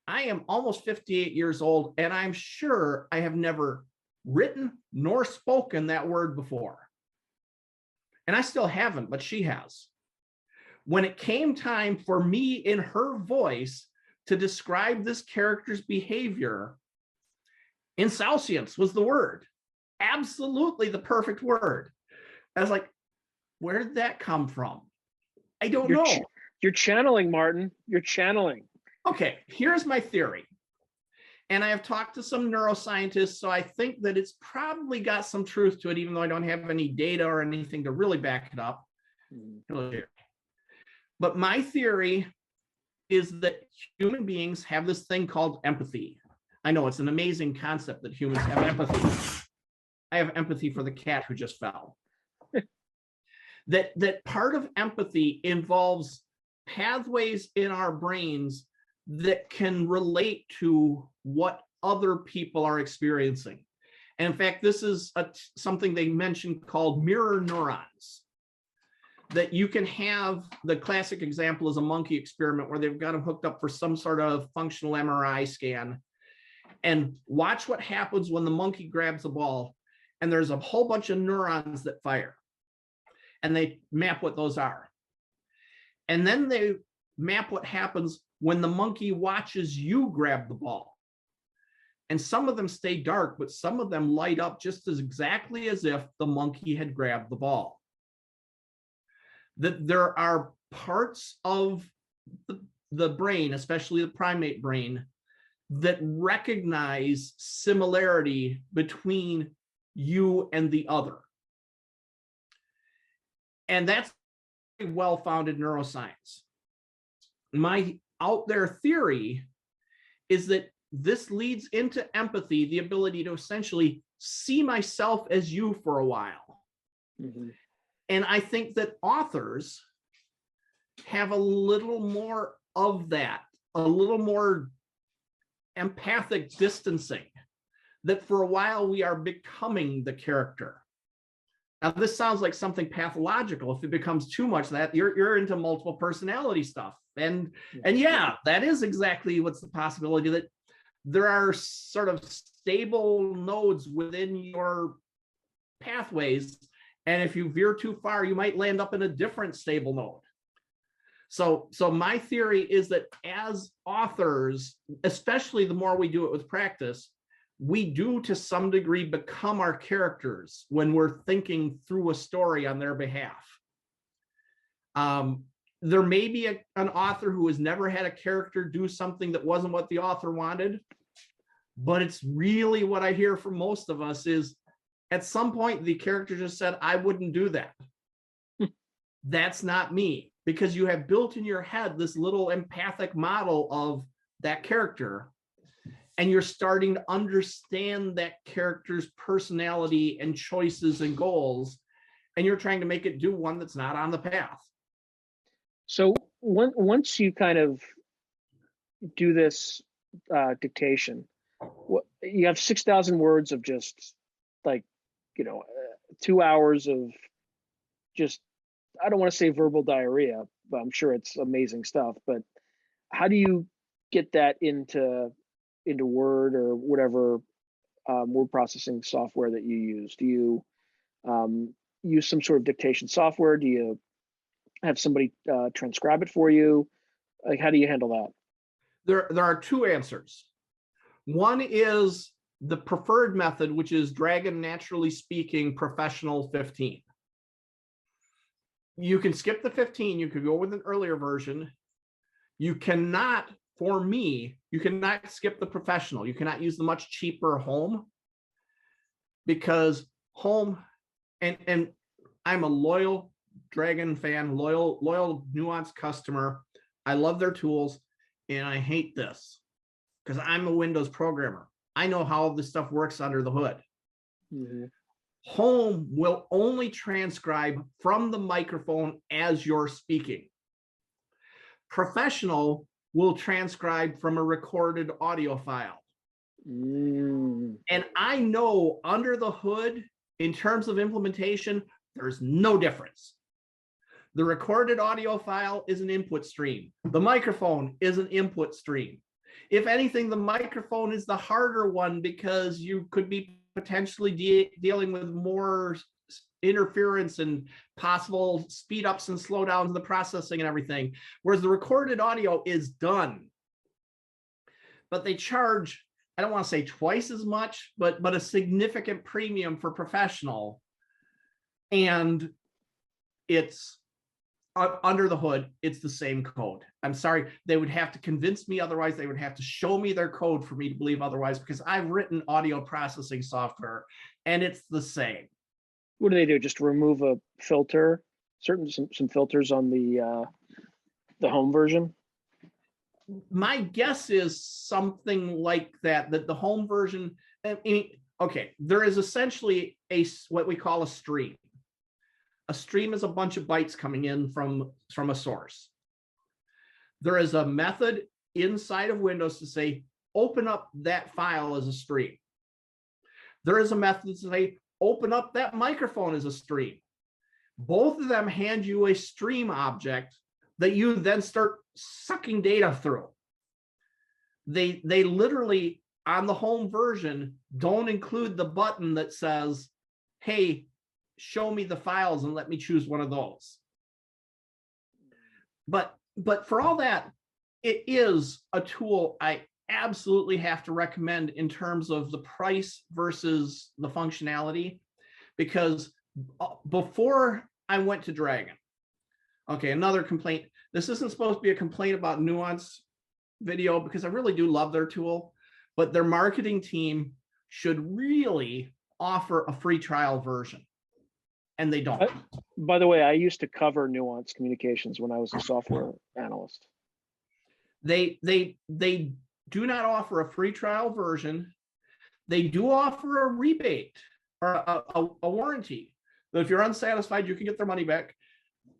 I am almost 58 years old, and I'm sure I have never written nor spoken that word before. And I still haven't, but she has. When it came time for me in her voice to describe this character's behavior, insouciance was the word. Absolutely the perfect word. I was like, where did that come from? I don't know. You're channeling, Martin. You're channeling. Okay, here's my theory. And I have talked to some neuroscientists, so I think that it's probably got some truth to it, even though I don't have any data or anything to really back it up. But my theory is that human beings have this thing called empathy. I know it's an amazing concept that humans have empathy. I have empathy for the cat who just fell. that part of empathy involves pathways in our brains that can relate to what other people are experiencing. And in fact, this is something they mentioned called mirror neurons. That you can have, the classic example is a monkey experiment where they've got them hooked up for some sort of functional MRI scan, and watch what happens when the monkey grabs the ball, and there's a whole bunch of neurons that fire, and they map what those are. And then they map what happens when the monkey watches you grab the ball. And some of them stay dark, but some of them light up just as exactly as if the monkey had grabbed the ball. That there are parts of the brain, especially the primate brain, that recognize similarity between you and the other. And that's a well-founded neuroscience. My out there theory is that this leads into empathy, the ability to essentially see myself as you for a while. Mm-hmm. And I think that authors have a little more of that, a little more empathic distancing, that for a while we are becoming the character. Now, this sounds like something pathological. If it becomes too much of that, you're into multiple personality stuff. And yeah, that is exactly what's the possibility, that there are sort of stable nodes within your pathways. And if you veer too far, you might land up in a different stable node. So my theory is that as authors, especially the more we do it with practice, we do to some degree become our characters when we're thinking through a story on their behalf. There may be an author who has never had a character do something that wasn't what the author wanted, but it's really what I hear from most of us is, at some point, the character just said, I wouldn't do that. That's not me. because you have built in your head this little empathic model of that character, and you're starting to understand that character's personality and choices and goals, and you're trying to make it do one that's not on the path. So once you kind of do this dictation, you have 6,000 words of just like, 2 hours of just, I don't want to say verbal diarrhea, but I'm sure it's amazing stuff. But how do you get that into Word or whatever word processing software that you use? Do you use some sort of dictation software? Do you have somebody transcribe it for you? Like, how do you handle that? There are two answers. One is the preferred method, which is Dragon Naturally Speaking Professional 15. You can skip the 15. You could go with an earlier version. You cannot, for me, you cannot skip the Professional. You cannot use the much cheaper Home, because Home, and I'm a loyal Dragon fan, loyal Nuance customer. I love their tools, and I hate this because I'm a Windows programmer. I know how this stuff works under the hood. Mm-hmm. Home will only transcribe from the microphone as you're speaking. Professional will transcribe from a recorded audio file. Mm. And I know under the hood, in terms of implementation, there's no difference. The recorded audio file is an input stream. The microphone is an input stream. If anything, the microphone is the harder one because you could be potentially dealing with more interference and possible speed ups and slow downs in the processing and everything. Whereas the recorded audio is done. But they charge, I don't want to say twice as much, but a significant premium for professional. And it's under the hood, it's the same code. I'm sorry, they would have to convince me otherwise. They would have to show me their code for me to believe otherwise, because I've written audio processing software and it's the same. What do? Just remove a filter, some filters on the Home version? My guess is something like that the Home version, okay, there is essentially what we call a stream. A stream is a bunch of bytes coming in from a source. There is a method inside of Windows to say, open up that file as a stream. There is a method to say, open up that microphone as a stream. Both of them hand you a stream object that you then start sucking data through. They literally, on the Home version, don't include the button that says, hey, show me the files and let me choose one of those. But for all that, it is a tool I absolutely have to recommend in terms of the price versus the functionality, because before I went to Dragon, okay, another complaint. This isn't supposed to be a complaint about Nuance video, because I really do love their tool, but their marketing team should really offer a free trial version. And they don't. By the way, I used to cover Nuance Communications when I was a software analyst. They do not offer a free trial version. They do offer a rebate or a warranty that if you're unsatisfied, you can get their money back.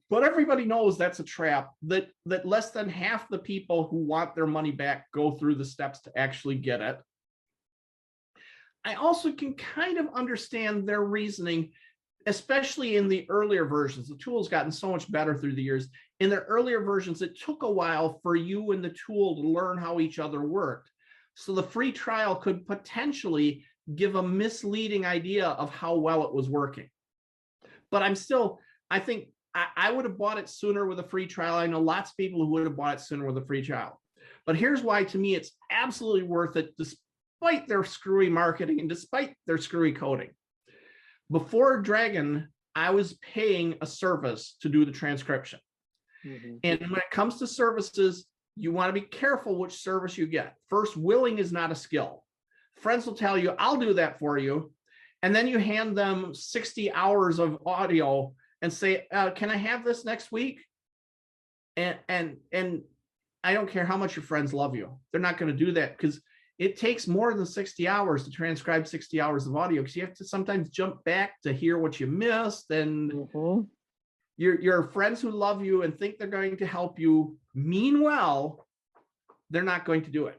But everybody knows that's a trap, that less than half the people who want their money back go through the steps to actually get it. I also can kind of understand their reasoning, especially in the earlier versions. The tool's gotten so much better through the years. In the earlier versions, it took a while for you and the tool to learn how each other worked. So the free trial could potentially give a misleading idea of how well it was working. But I think I would have bought it sooner with a free trial. I know lots of people who would have bought it sooner with a free trial. But here's why, to me, it's absolutely worth it, despite their screwy marketing and despite their screwy coding. Before Dragon, I was paying a service to do the transcription. Mm-hmm. And when it comes to services, you want to be careful which service you get. First, willing is not a skill. Friends will tell you, I'll do that for you. And then you hand them 60 hours of audio and say, can I have this next week? And I don't care how much your friends love you. They're not going to do that because it takes more than 60 hours to transcribe 60 hours of audio, because you have to sometimes jump back to hear what you missed. And your friends who love you and think they're going to help you mean well, they're not going to do it.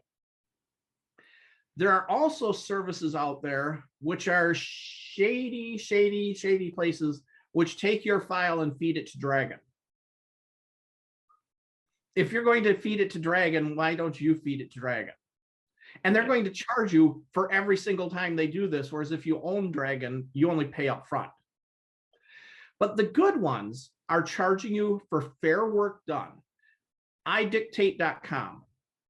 There are also services out there which are shady places which take your file and feed it to Dragon. If you're going to feed it to Dragon, why don't you feed it to Dragon? And they're going to charge you for every single time they do this, whereas if you own Dragon, you only pay up front. But the good ones are charging you for fair work done. idictate.com.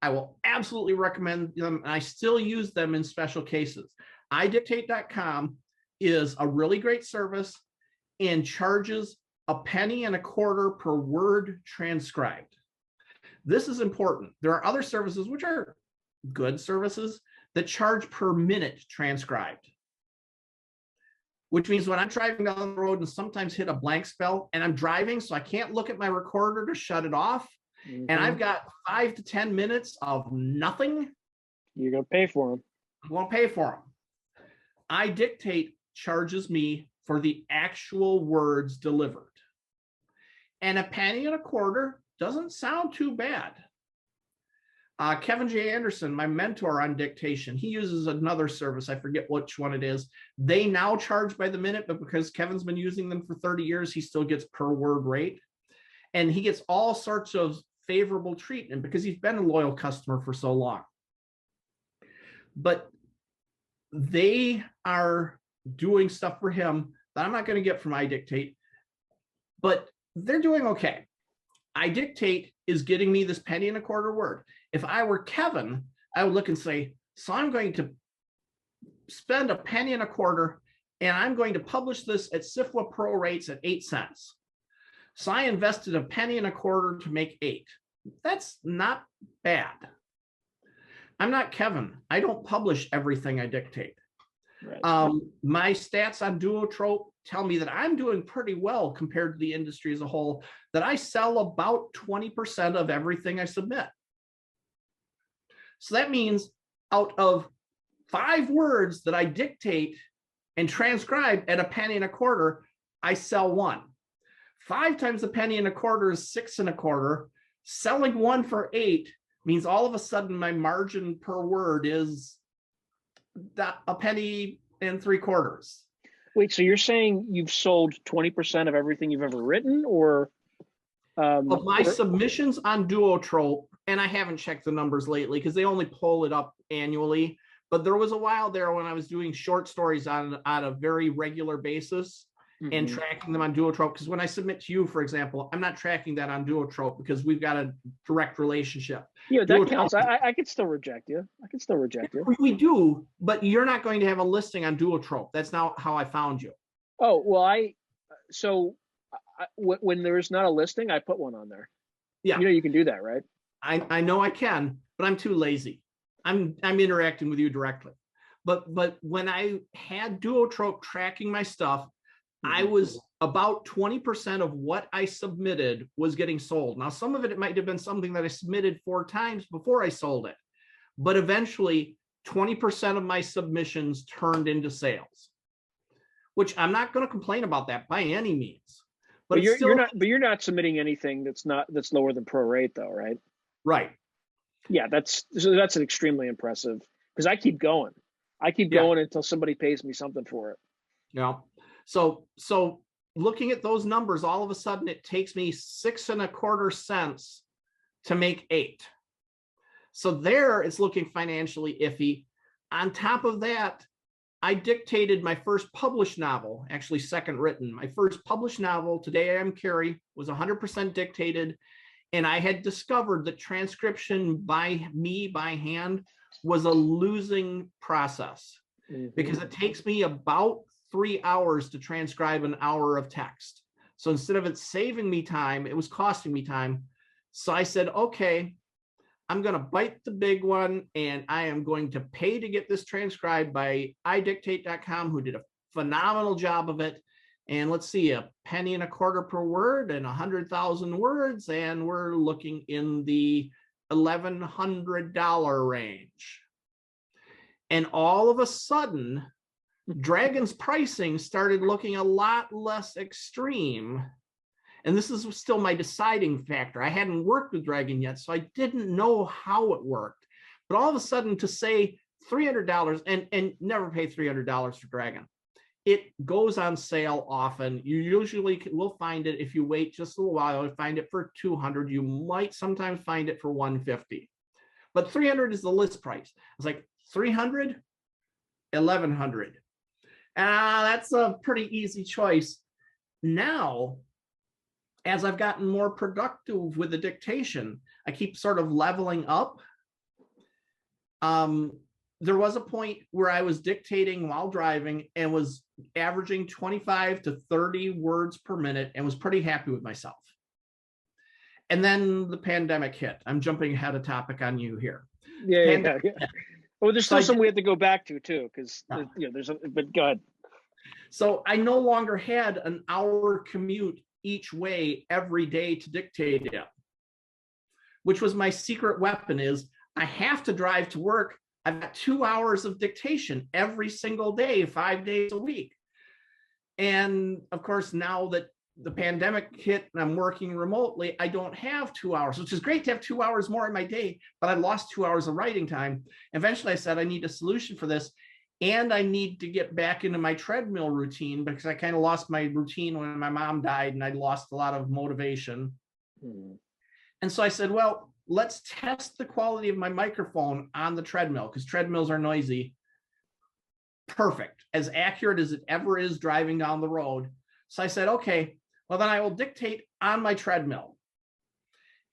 I will absolutely recommend them, and I still use them in special cases. idictate.com is a really great service and charges $0.0125 per word transcribed. This is important. There are other services which are good services that charge per minute transcribed, which means when I'm driving down the road and sometimes hit a blank spell and I'm driving, so I can't look at my recorder to shut it off, and I've got 5 to 10 minutes of nothing, you're going to pay for them. I'm going to pay for them. iDictate charges me for the actual words delivered. And $0.0125 doesn't sound too bad. Kevin J. Anderson, my mentor on dictation, he uses another service. I forget which one it is. They now charge by the minute, but because Kevin's been using them for 30 years, he still gets per word rate. And he gets all sorts of favorable treatment because he's been a loyal customer for so long. But they are doing stuff for him that I'm not going to get from iDictate, but they're doing okay. iDictate is getting me this $0.0125 word. If I were Kevin, I would look and say, so I'm going to spend $0.0125 and I'm going to publish this at SIFWA Pro rates at 8 cents. So I invested $0.0125 to make 8. That's not bad. I'm not Kevin. I don't publish everything I dictate. Right. My stats on Duotrope tell me that I'm doing pretty well compared to the industry as a whole, that I sell about 20% of everything I submit. So that means out of 5 words that I dictate and transcribe at $0.0125, I sell 1. 5 times $0.0125 is $6.25. Selling 1 for 8 means all of a sudden my margin per word is $0.0175. Wait, so you're saying you've sold 20% of everything you've ever written, or of my submissions on Duotrope, and I haven't checked the numbers lately because they only pull it up annually, but there was a while there when I was doing short stories on a very regular basis and tracking them on Duotrope, because when I submit to you, for example, I'm not tracking that on Duotrope because we've got a direct relationship. Yeah, that counts. I could still reject you. We do, but you're not going to have a listing on Duotrope. That's not how I found you. Oh, well, when there's not a listing, I put one on there. Yeah. You know, you can do that, right? I know I can, but I'm too lazy. I'm interacting with you directly. But when I had Duotrope tracking my stuff, I was about 20% of what I submitted was getting sold. Now, some of it might have been something that I submitted 4 times before I sold it, but eventually 20% of my submissions turned into sales, which I'm not going to complain about that by any means. But you're not submitting anything that's lower than pro rate though, right? Right. Yeah, that's extremely impressive, because I keep going. Going until somebody pays me something for it. Yeah. So looking at those numbers, all of a sudden it takes me 6.25 cents to make 8. So there it's looking financially iffy. On top of that, I dictated my first published novel, actually second written. My first published novel, Today I Am Carrie, was 100% dictated. And I had discovered that transcription by hand was a losing process, because it takes me about 3 hours to transcribe an hour of text. So instead of it saving me time, it was costing me time. So I said, okay, I'm going to bite the big one, and I am going to pay to get this transcribed by idictate.com, who did a phenomenal job of it. And let's see, a penny and a quarter per word and 100,000 words. And we're looking in the $1,100 range. And all of a sudden, Dragon's pricing started looking a lot less extreme. And this is still my deciding factor. I hadn't worked with Dragon yet, so I didn't know how it worked. But all of a sudden, to say $300 and never pay $300 for Dragon. It goes on sale often. You usually will find it if you wait just a little while. You'll find it for $200. You might sometimes find it for $150. But $300 is the list price. It's like $300, $1,100. That's a pretty easy choice. Now, as I've gotten more productive with the dictation, I keep sort of leveling up. There was a point where I was dictating while driving and was averaging 25 to 30 words per minute and was pretty happy with myself. And then the pandemic hit. I'm jumping ahead of topic on you here. Yeah. Well, there's still some we have to go back to too, because but go ahead. So I no longer had an hour commute each way every day to dictate it, which was my secret weapon. Is I have to drive to work. I've got 2 hours of dictation every single day, 5 days a week. And of course, now that the pandemic hit and I'm working remotely, I don't have 2 hours, which is great to have 2 hours more in my day, but I lost 2 hours of writing time. Eventually I said, I need a solution for this. And I need to get back into my treadmill routine because I kind of lost my routine when my mom died and I lost a lot of motivation. And so I said, well, let's test the quality of my microphone on the treadmill because treadmills are noisy. Perfect. As accurate as it ever is driving down the road. So I said, okay, well, then I will dictate on my treadmill.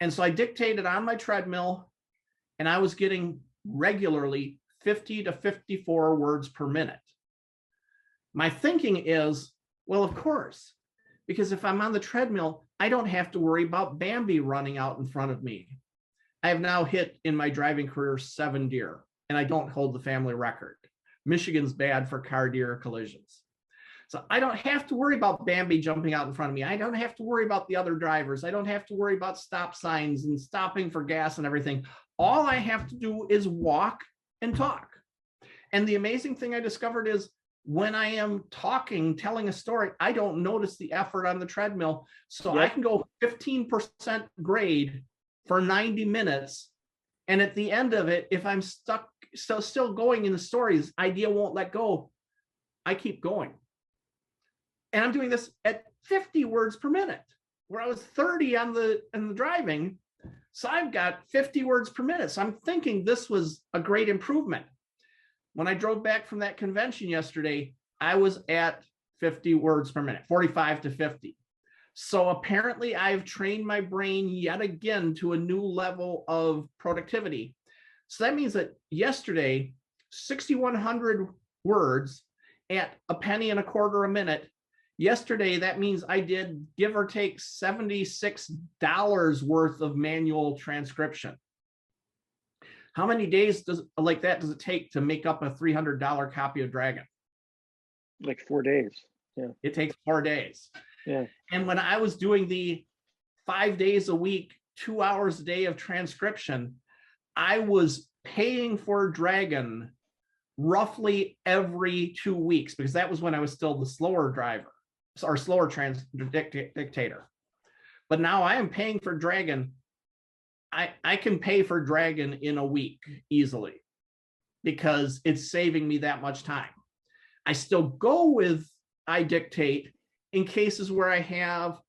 And so I dictated on my treadmill and I was getting regularly 50 to 54 words per minute. My thinking is, well, of course, because if I'm on the treadmill, I don't have to worry about Bambi running out in front of me. I have now hit in my driving career 7 deer, and I don't hold the family record. Michigan's bad for car deer collisions. So I don't have to worry about Bambi jumping out in front of me. I don't have to worry about the other drivers. I don't have to worry about stop signs and stopping for gas and everything. All I have to do is walk and talk. And the amazing thing I discovered is when I am talking, telling a story, I don't notice the effort on the treadmill. So I can go 15% grade for 90 minutes. And at the end of it, if I'm stuck, still going in the stories, idea won't let go. I keep going. And I'm doing this at 50 words per minute, where I was 30 on the driving. So I've got 50 words per minute. So I'm thinking this was a great improvement. When I drove back from that convention yesterday, I was at 50 words per minute, 45 to 50. So apparently I've trained my brain yet again to a new level of productivity. So that means that yesterday, 6,100 words at a penny and a quarter a minute. Yesterday, that means I did give or take $76 worth of manual transcription. How many days does it take to make up a $300 copy of Dragon? Like 4 days. Yeah. It takes 4 days. Yeah. And when I was doing the 5 days a week, 2 hours a day of transcription, I was paying for Dragon roughly every 2 weeks because that was when I was still the slower driver or slower dictator. But now I am paying for Dragon. I can pay for Dragon in a week easily because it's saving me that much time. I still go with iDictate in cases where I have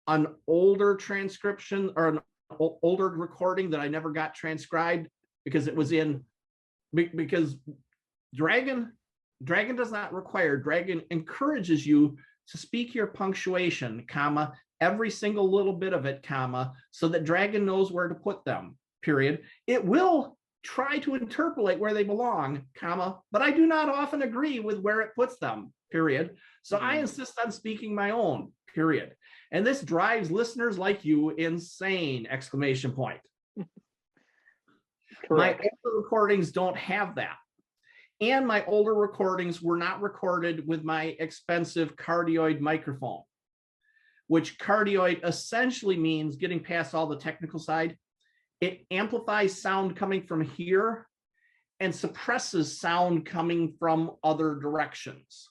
an older transcription or an older recording that I never got transcribed because it was because Dragon does not require, Dragon encourages you to speak your punctuation, comma, every single little bit of it, comma, so that Dragon knows where to put them, period. It will try to interpolate where they belong, comma, but I do not often agree with where it puts them, period. So I insist on speaking my own, period. And this drives listeners like you insane, exclamation point. Correct. My older recordings don't have that. And my older recordings were not recorded with my expensive cardioid microphone, which cardioid essentially means, getting past all the technical side, it amplifies sound coming from here and suppresses sound coming from other directions.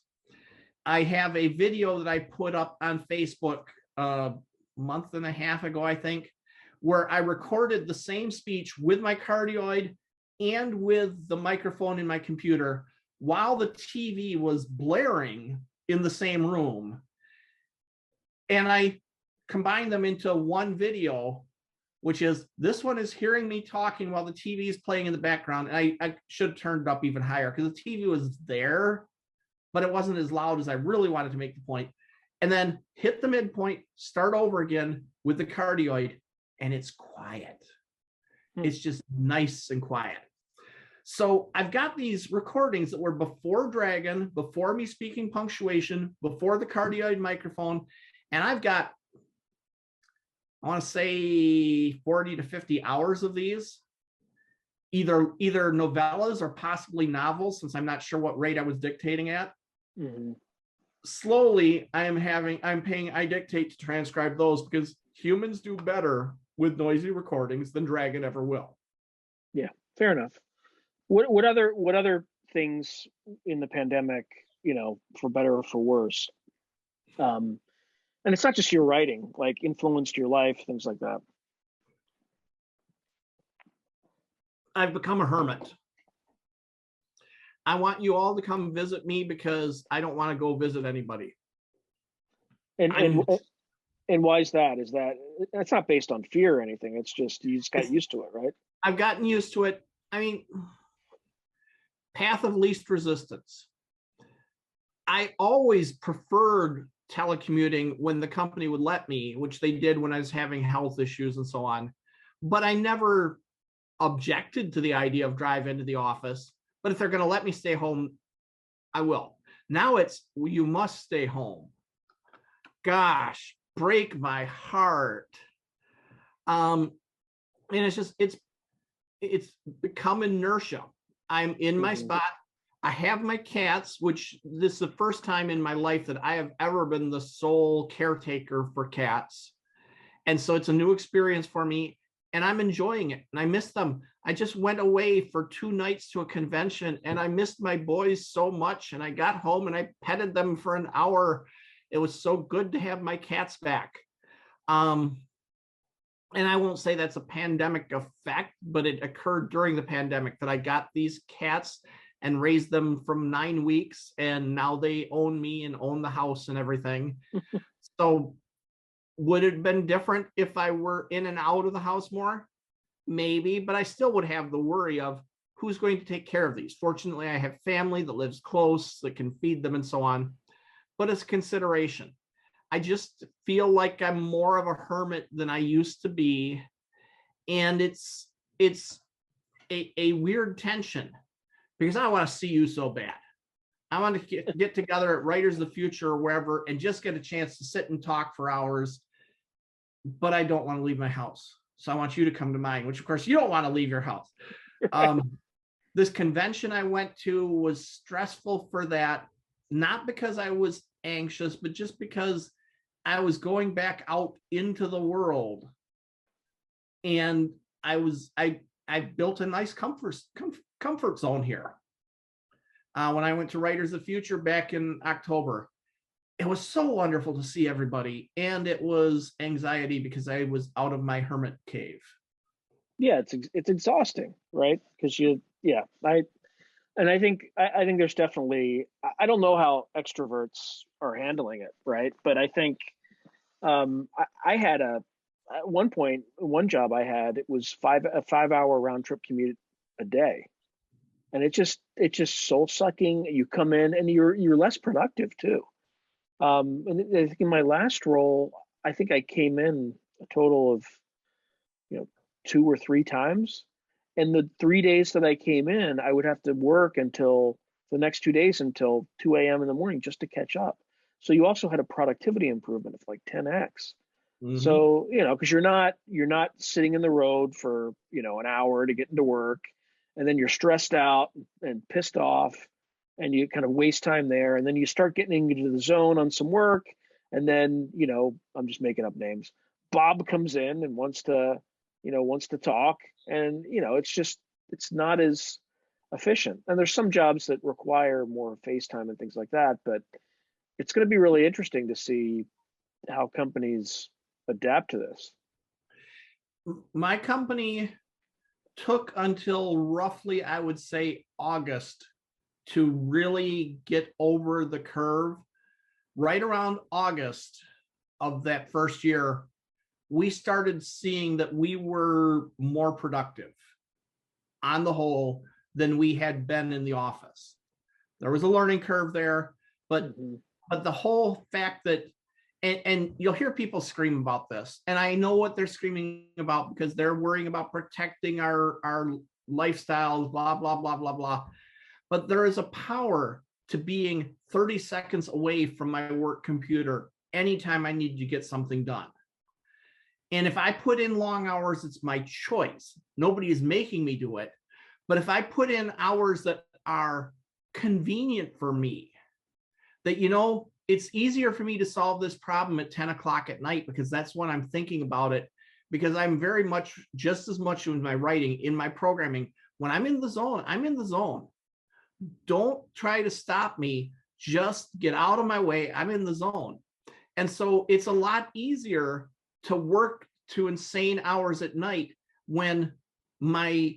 I have a video that I put up on Facebook a month and a half ago, I think, where I recorded the same speech with my cardioid and with the microphone in my computer while the TV was blaring in the same room. And I combined them into one video, which is, this one is hearing me talking while the TV is playing in the background. And I should have turned it up even higher because the TV was there, but it wasn't as loud as I really wanted to make the point. And then hit the midpoint, start over again with the cardioid, and it's quiet. It's just nice and quiet. So I've got these recordings that were before Dragon, before me speaking punctuation, before the cardioid microphone, and I've got, I want to say 40 to 50 hours of these, either novellas or possibly novels, since I'm not sure what rate I was dictating at. Mm-hmm. Slowly, I dictate to transcribe those because humans do better with noisy recordings than Dragon ever will. Yeah, fair enough. What other things in the pandemic, for better or for worse, and it's not just your writing, like influenced your life, things like that? I've become a hermit. I want you all to come visit me because I don't want to go visit anybody. And why is that? Is that's not based on fear or anything? It's just you just got used to it, right? I've gotten used to it. I mean, path of least resistance. I always preferred telecommuting when the company would let me, which they did when I was having health issues and so on. But I never objected to the idea of drive into the office. But if they're going to let me stay home, I will. Now it's, well, you must stay home. Gosh, break my heart. And it's just, it's become inertia. I'm in my spot. I have my cats, which this is the first time in my life that I have ever been the sole caretaker for cats. And so it's a new experience for me and I'm enjoying it and I miss them. I just went away for 2 nights to a convention and I missed my boys so much. And I got home and I petted them for an hour. It was so good to have my cats back. And I won't say that's a pandemic effect, but it occurred during the pandemic that I got these cats and raised them from 9 weeks. And now they own me and own the house and everything. So would it have been different if I were in and out of the house more? Maybe, but I still would have the worry of who's going to take care of these. Fortunately, I have family that lives close that can feed them and so on, but it's a consideration. I just feel like I'm more of a hermit than I used to be. And it's a weird tension because I want to see you so bad. I want to get together at Writers of the Future or wherever and just get a chance to sit and talk for hours. But I don't want to leave my house. So I want you to come to mine, which of course you don't want to leave your house. This convention I went to was stressful for that, not because I was anxious, but just because I was going back out into the world. And I built a nice comfort zone here. When I went to Writers of the Future back in October, it was so wonderful to see everybody. And it was anxiety because I was out of my hermit cave. Yeah, it's exhausting, right? Because I think there's definitely, I don't know how extroverts are handling it, right? But I think I had at one point, one job I had, it was a 5-hour round trip commute a day. And it's just soul sucking. You come in and you're less productive too. And I think in my last role, I think I came in a total of 2 or 3 times. And the 3 days that I came in, I would have to work until the next 2 days until 2 a.m. in the morning just to catch up. So you also had a productivity improvement of like 10x. Mm-hmm. So, because you're not sitting in the road for, an hour to get into work. and then you're stressed out and pissed off, and you kind of waste time there, and then you start getting into the zone on some work, and then, I'm just making up names. Bob comes in and wants to talk, and it's not as efficient. And there's some jobs that require more face time and things like that, but it's going to be really interesting to see how companies adapt to this. My company took until roughly, I would say, August to really get over the curve. Right around August of that first year, we started seeing that we were more productive on the whole than we had been in the office. There was a learning curve there, but the whole fact that, and you'll hear people scream about this, and I know what they're screaming about because they're worrying about protecting our lifestyles, blah, blah, blah, blah, blah. But there is a power to being 30 seconds away from my work computer anytime I need to get something done. And if I put in long hours, it's my choice. Nobody is making me do it. But if I put in hours that are convenient for me, that, it's easier for me to solve this problem at 10 o'clock at night because that's when I'm thinking about it, because I'm very much, just as much in my writing, in my programming, when I'm in the zone, I'm in the zone. Don't try to stop me. Just get out of my way. I'm in the zone. And so it's a lot easier to work to insane hours at night when my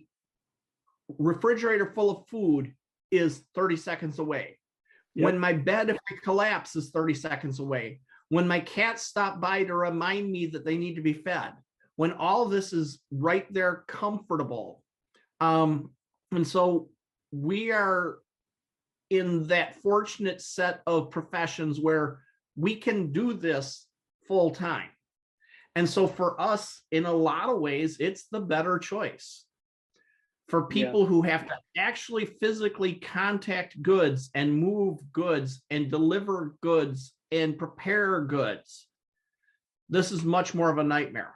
refrigerator full of food is 30 seconds away. Yep. When my bed, if I collapse, is 30 seconds away. When my cats stop by to remind me that they need to be fed. When all this is right there, comfortable. And so we are in that fortunate set of professions where we can do this full time. And so for us, in a lot of ways, it's the better choice. For people who have to actually physically contact goods and move goods and deliver goods and prepare goods, this is much more of a nightmare.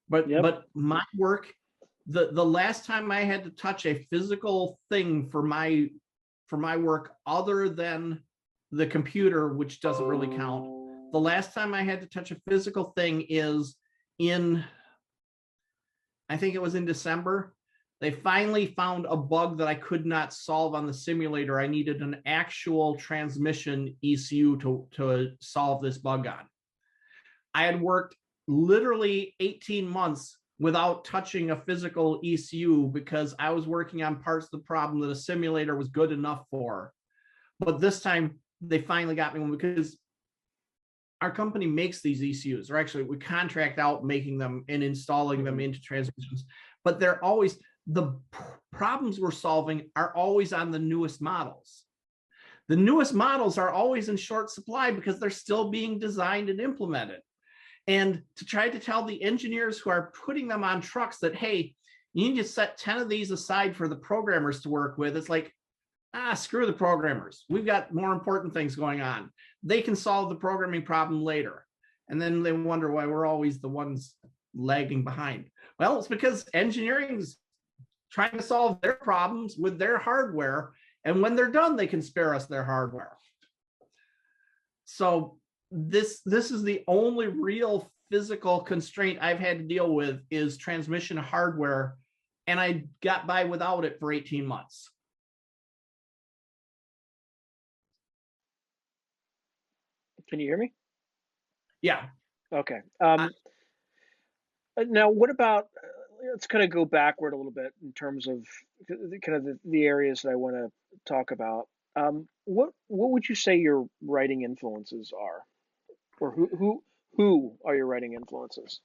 But my work, the last time I had to touch a physical thing for my work other than the computer, which doesn't really count, the last time I had to touch a physical thing is I think it was in December. They finally found a bug that I could not solve on the simulator. I needed an actual transmission ECU to solve this bug on. I had worked literally 18 months without touching a physical ECU because I was working on parts of the problem that a simulator was good enough for. But this time they finally got me one because our company makes these ECUs, or actually we contract out making them and installing them into transmissions, but they're always, the problems we're solving are always on the newest models. The newest models are always in short supply because they're still being designed and implemented. And to try to tell the engineers who are putting them on trucks that, hey, you need to set 10 of these aside for the programmers to work with, it's like, screw the programmers. We've got more important things going on. They can solve the programming problem later. And then they wonder why we're always the ones lagging behind. Well, it's because engineering's trying to solve their problems with their hardware. And when they're done, they can spare us their hardware. So this is the only real physical constraint I've had to deal with is transmission hardware. And I got by without it for 18 months. Can you hear me? Yeah. Okay. Now, what about, let's kind of go backward a little bit in terms of kind of the areas that I want to talk about. What would you say your writing influences are? Or who are your writing influences?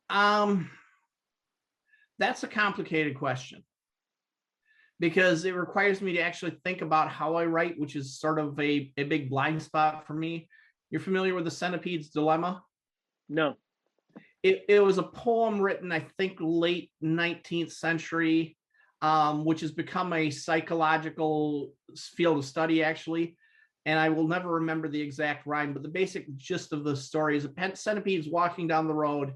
That's a complicated question because it requires me to actually think about how I write, which is sort of a big blind spot for me. You're familiar with the Centipedes Dilemma? No. It was a poem written, I think, late 19th century, which has become a psychological field of study, actually. And I will never remember the exact rhyme, but the basic gist of the story is a centipede is walking down the road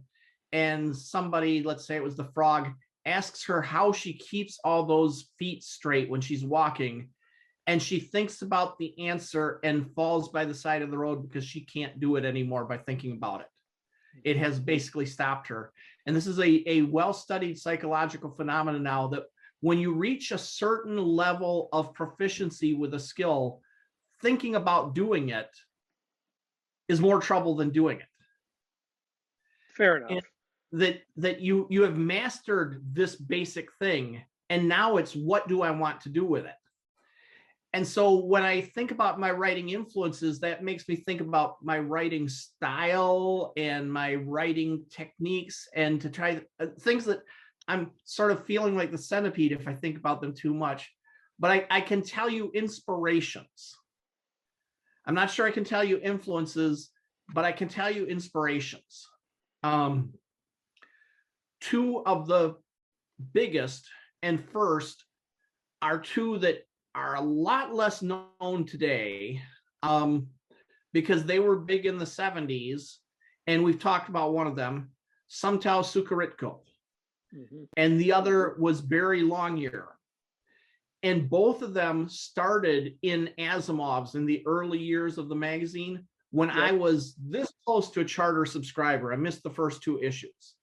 and somebody, let's say it was the frog, asks her how she keeps all those feet straight when she's walking. And she thinks about the answer and falls by the side of the road because she can't do it anymore by thinking about it. It has basically stopped her. And this is a well-studied psychological phenomenon now, that when you reach a certain level of proficiency with a skill, thinking about doing it is more trouble than doing it. Fair enough. And that you have mastered this basic thing, and now it's, what do I want to do with it? And so when I think about my writing influences, that makes me think about my writing style and my writing techniques, and to try things that I'm sort of feeling like the centipede if I think about them too much. But I can tell you inspirations. I'm not sure I can tell you influences, but I can tell you inspirations. Two of the biggest and first are two that are a lot less known today, because they were big in the 70s, and we've talked about one of them, Sumtao Sukaritko, and the other was Barry Longyear. And both of them started in Asimov's in the early years of the magazine, when I was this close to a charter subscriber. I missed the first two issues.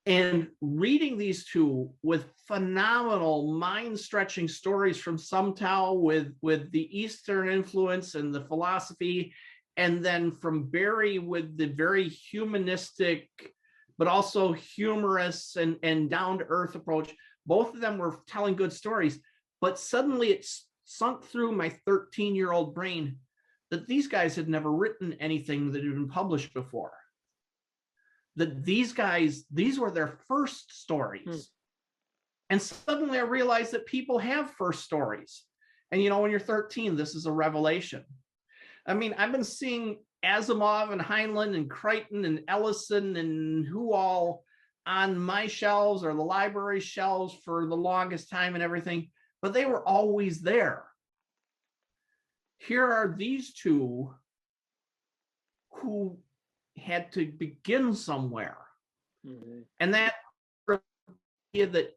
And reading these two with phenomenal mind-stretching stories from Sumtao with the Eastern influence and the philosophy, and then from Barry with the very humanistic, but also humorous and down-to-earth approach. Both of them were telling good stories, but suddenly it sunk through my 13-year-old brain that these guys had never written anything that had been published before. That these guys, these were their first stories. And suddenly I realized that people have first stories. And you know, when you're 13, this is a revelation. I mean, I've been seeing Asimov and Heinlein and Crichton and Ellison and who all on my shelves or the library shelves for the longest time and everything, but they were always there. Here are these two who had to begin somewhere. And that idea that,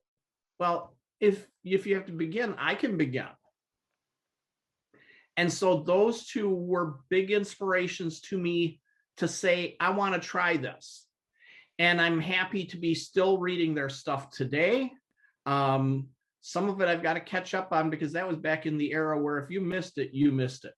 well, if you have to begin, I can begin. And so those two were big inspirations to me to say, I want to try this. And I'm happy to be still reading their stuff today. Some of it I've got to catch up on, because that was back in the era where if you missed it, you missed it.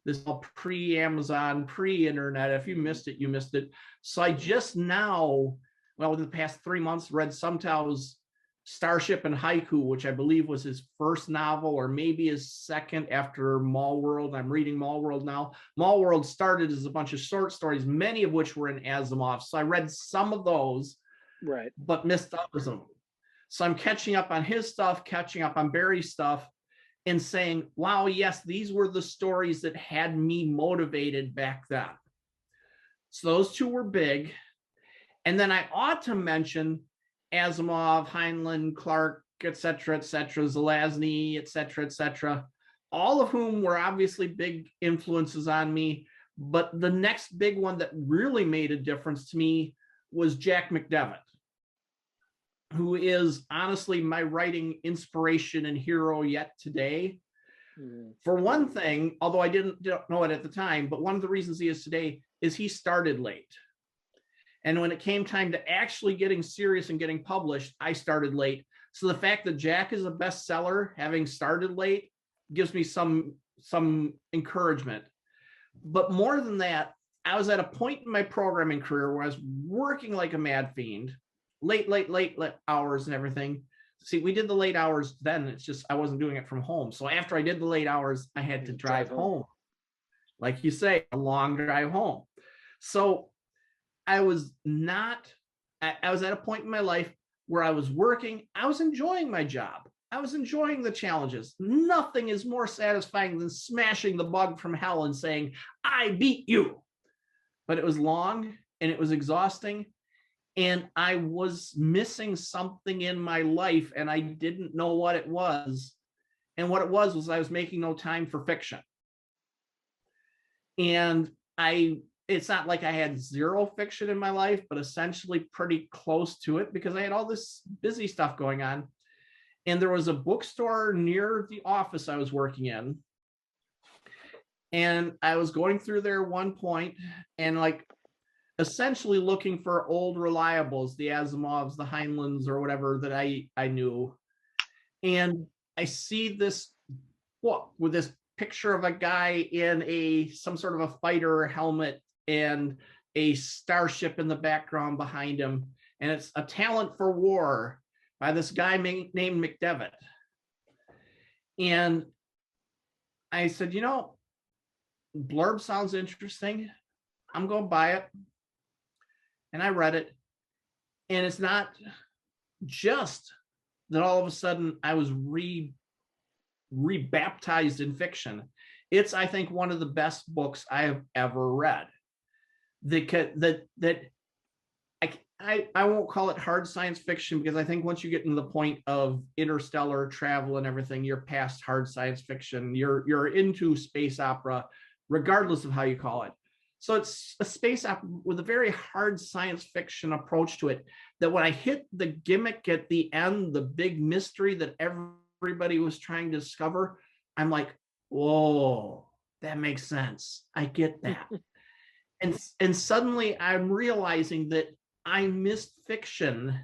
This is all pre-Amazon, pre-internet. If you missed it, you missed it. So I just now, well, in the past 3 months, read Sumtao's Starship and Haiku, which I believe was his first novel, or maybe his second after Mall World. I'm reading Mall World now. Mall World started as a bunch of short stories, many of which were in Asimov. So I read some of those, right, but missed others of them. So I'm catching up on his stuff, catching up on Barry's stuff, and saying, wow, yes, these were the stories that had me motivated back then. So those two were big. And then I ought to mention Asimov, Heinlein, Clark, et cetera, Zelazny, et cetera, all of whom were obviously big influences on me. But the next big one that really made a difference to me was Jack McDevitt, who is honestly my writing inspiration and hero yet today. For one thing, although I didn't know it at the time, but one of the reasons he is today is he started late. And when it came time to actually getting serious and getting published, I started late. So the fact that Jack is a bestseller, having started late, gives me some encouragement. But more than that, I was at a point in my programming career where I was working like a mad fiend, late hours and everything. See, we did the late hours then. It's just I wasn't doing it from home. So after I did the late hours, I had to drive home. Like you say, a long drive home. So I was at a point in my life where I was working. I was enjoying my job. I was enjoying the challenges. Nothing is more satisfying than smashing the bug from hell and saying, I beat you. But it was long and it was exhausting. And I was missing something in my life and I didn't know what it was. And what it was I was making no time for fiction. And I it's not like I had zero fiction in my life, but essentially pretty close to it because I had all this busy stuff going on. And there was a bookstore near the office I was working in. And I was going through there one point and like essentially looking for old reliables, the Asimovs, the Heinleins, or whatever that I knew. And I see this book with this picture of a guy in some sort of a fighter helmet and a starship in the background behind him. And it's A Talent for War by this guy named McDevitt. And I said, you know, blurb sounds interesting. I'm going to buy it. And I read it. And it's not just that all of a sudden I was rebaptized in fiction. It's, I think, one of the best books I have ever read. I won't call it hard science fiction because I think once you get to the point of interstellar travel and everything, you're past hard science fiction. You're into space opera, regardless of how you call it. So it's a space opera with a very hard science fiction approach to it, that when I hit the gimmick at the end, the big mystery that everybody was trying to discover, I'm like, whoa, that makes sense. I get that. And suddenly I'm realizing that I missed fiction.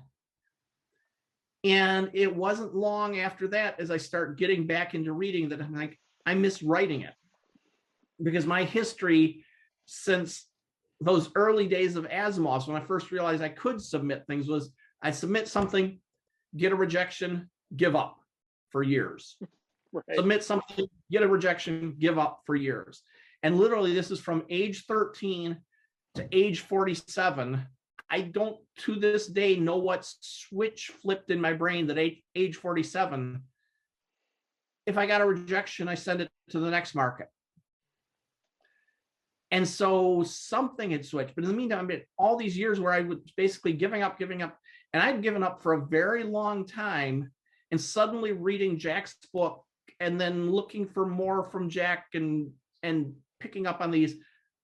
And it wasn't long after that, as I start getting back into reading, that I'm like, I miss writing it. Because my history since those early days of Asimov's, when I first realized I could submit things, was I submit something, get a rejection, give up for years. Right. Submit something, get a rejection, give up for years. And literally, this is from age 13 to age 47. I don't, to this day, know what switch flipped in my brain that age 47, if I got a rejection, I send it to the next market. And so something had switched. But in the meantime, all these years where I was basically giving up, and I'd given up for a very long time, and suddenly reading Jack's book and then looking for more from Jack and picking up on these,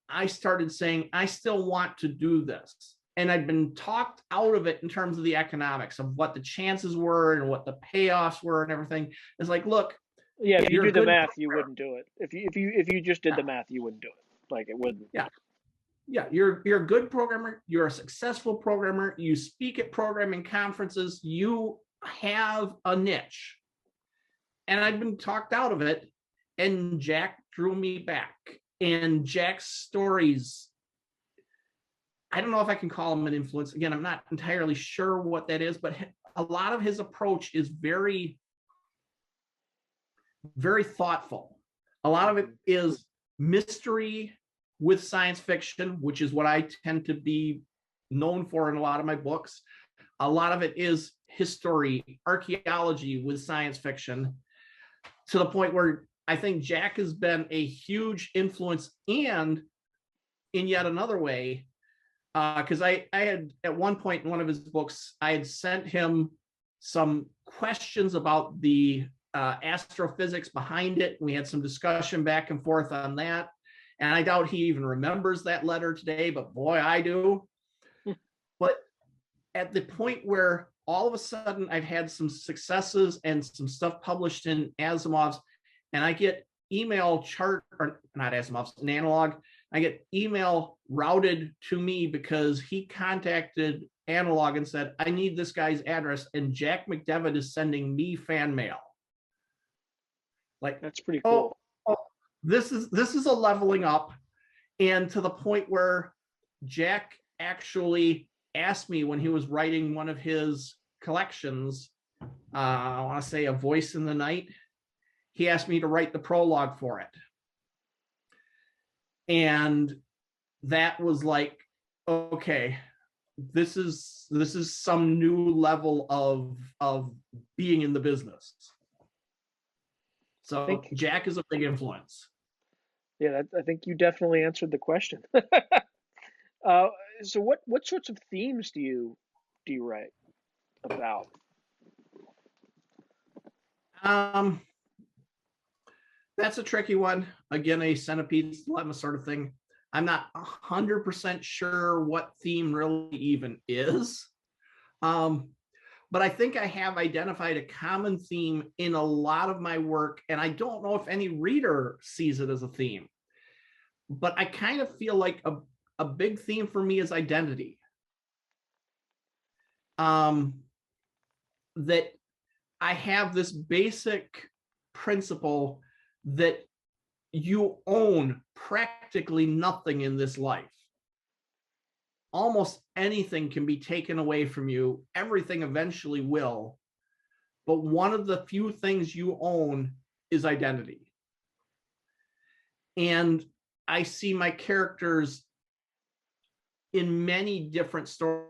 I started saying, I still want to do this. And I'd been talked out of it in terms of the economics of what the chances were and what the payoffs were and everything. It's like, look, yeah, if you do the math, you wouldn't do it. If you just did the math, you wouldn't do it. Like, it wouldn't. Yeah, you're a good programmer. You're a successful programmer. You speak at programming conferences. You have a niche. And I'd been talked out of it, and Jack drew me back. And Jack's stories, I don't know if I can call him an influence. Again, I'm not entirely sure what that is, but a lot of his approach is very, very thoughtful. A lot of it is mystery with science fiction, which is what I tend to be known for in a lot of my books. A lot of it is history, archaeology with science fiction, to the point where I think Jack has been a huge influence. And in yet another way, because I had, at one point in one of his books, I had sent him some questions about the astrophysics behind it. We had some discussion back and forth on that. And I doubt he even remembers that letter today, but boy, I do. But at the point where all of a sudden I've had some successes and some stuff published in Asimov's, and I get email or not Asimov's, an Analog, I get email routed to me because he contacted Analog and said, I need this guy's address, and Jack McDevitt is sending me fan mail. Like, that's pretty cool. This is a leveling up, and to the point where Jack actually asked me when he was writing one of his collections, I want to say A Voice in the Night, he asked me to write the prologue for it. And that was like, okay, this is some new level of being in the business. So Jack is a big influence. Yeah, I think you definitely answered the question. So what sorts of themes do you write about? That's a tricky one. Again, a Centipedes Dilemma sort of thing. I'm not 100% sure what theme really even is. But I think I have identified a common theme in a lot of my work, and I don't know if any reader sees it as a theme. But I kind of feel like a big theme for me is identity. That I have this basic principle that you own practically nothing in this life. Almost anything can be taken away from you. Everything eventually will. But one of the few things you own is identity. And I see my characters in many different stories.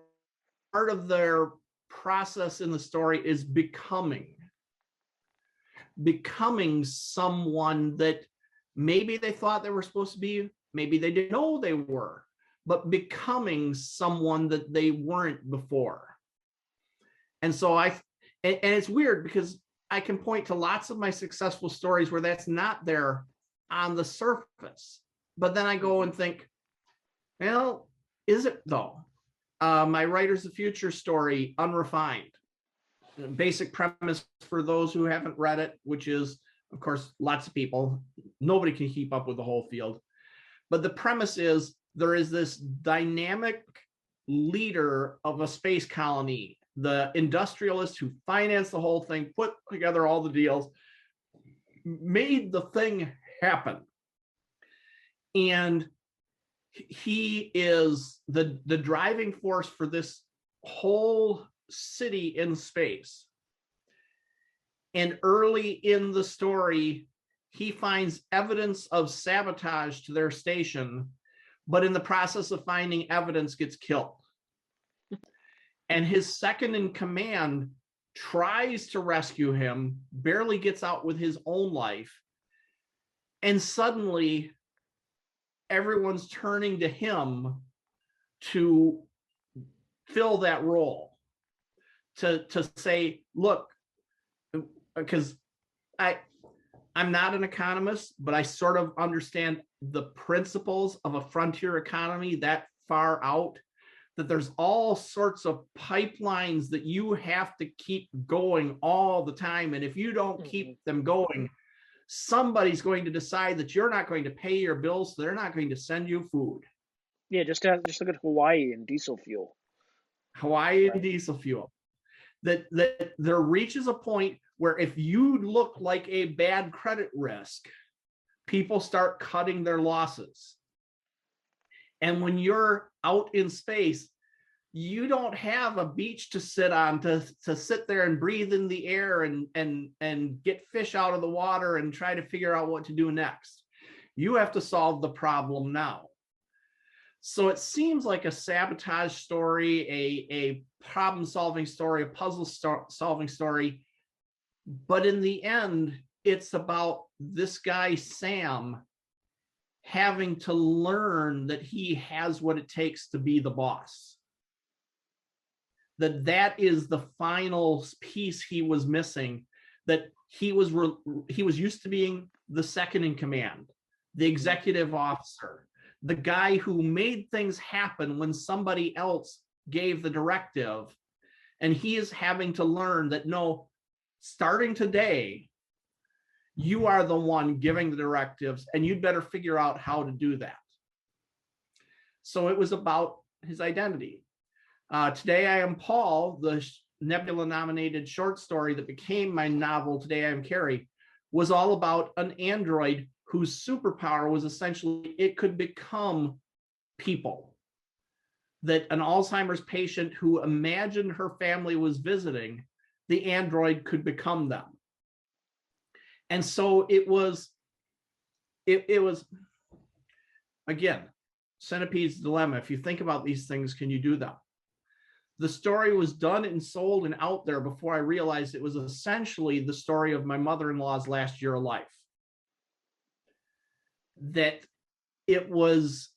Part of their process in the story is becoming someone that maybe they thought they were supposed to be, maybe they didn't know they were, but becoming someone that they weren't before. And so and it's weird because I can point to lots of my successful stories where that's not there on the surface. But then I go and think, well, is it though? My Writers of Future story, Unrefined. Basic premise for those who haven't read it, which is, of course, lots of people. Nobody can keep up with the whole field. But the premise is there is this dynamic leader of a space colony, the industrialist who financed the whole thing, put together all the deals, made the thing happen. And he is the driving force for this whole city in space. And early in the story, he finds evidence of sabotage to their station, but in the process of finding evidence gets killed. And his second in command tries to rescue him, barely gets out with his own life. And suddenly everyone's turning to him to fill that role, to say, look, because I'm not an economist, but I sort of understand the principles of a frontier economy that far out, that there's all sorts of pipelines that you have to keep going all the time. And if you don't keep them going, somebody's going to decide that you're not going to pay your bills, so they're not going to send you food. Yeah, just look at Hawaii and diesel fuel. Hawaii and diesel fuel. That there reaches a point where if you look like a bad credit risk, people start cutting their losses. And when you're out in space, you don't have a beach to sit on to sit there and breathe in the air and get fish out of the water and try to figure out what to do next. You have to solve the problem now. So it seems like a sabotage story, a problem-solving story, a puzzle-solving story. But in the end, it's about this guy, Sam, having to learn that he has what it takes to be the boss. That is the final piece he was missing, that he was used to being the second in command, the executive officer, the guy who made things happen when somebody else gave the directive. And he is having to learn that, no, starting today, you are the one giving the directives, and you'd better figure out how to do that. So it was about his identity. Today I Am Paul, the Nebula-nominated short story that became my novel, Today I Am Carrie, was all about an android whose superpower was essentially it could become people. That an Alzheimer's patient who imagined her family was visiting, the android could become them. And so it was, again, Centipedes Dilemma. If you think about these things, can you do them? The story was done and sold and out there before I realized it was essentially the story of my mother-in-law's last year of life. That it was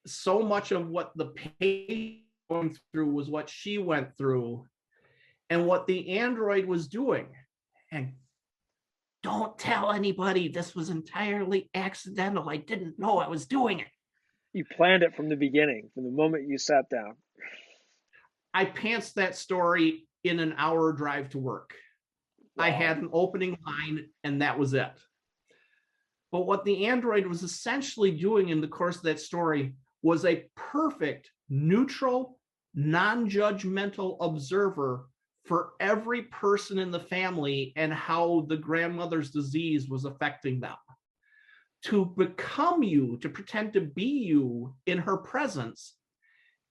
so much of what the patient going through was what she went through, and what the android was doing. And don't tell anybody. This was entirely accidental. I didn't know I was doing it. You planned it from the beginning, from the moment you sat down. I pantsed that story in an hour drive to work. Wow. I had an opening line, and that was it. But what the android was essentially doing in the course of that story was a perfect, neutral, non-judgmental observer for every person in the family and how the grandmother's disease was affecting them. To become you, to pretend to be you in her presence,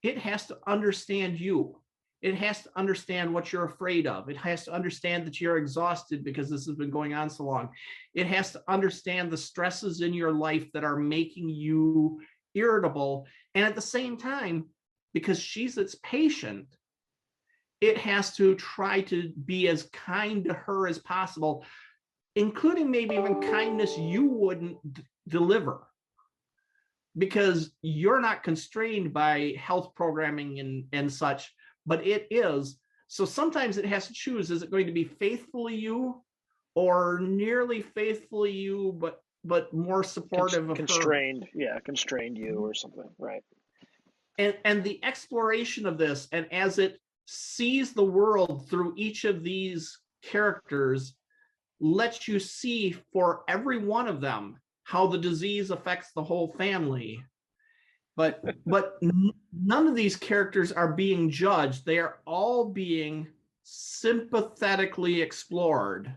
it has to understand you. It has to understand what you're afraid of. It has to understand that you're exhausted because this has been going on so long. It has to understand the stresses in your life that are making you irritable. And at the same time, because she's its patient, it has to try to be as kind to her as possible, including maybe even kindness you wouldn't deliver, because you're not constrained by health programming and such, but it is. So sometimes it has to choose, is it going to be faithfully you or nearly faithfully you, but more supportive of constrained, her. Constrained you or something, right? And the exploration of this, and as it sees the world through each of these characters, lets you see for every one of them how the disease affects the whole family. But none of these characters are being judged. They are all being sympathetically explored.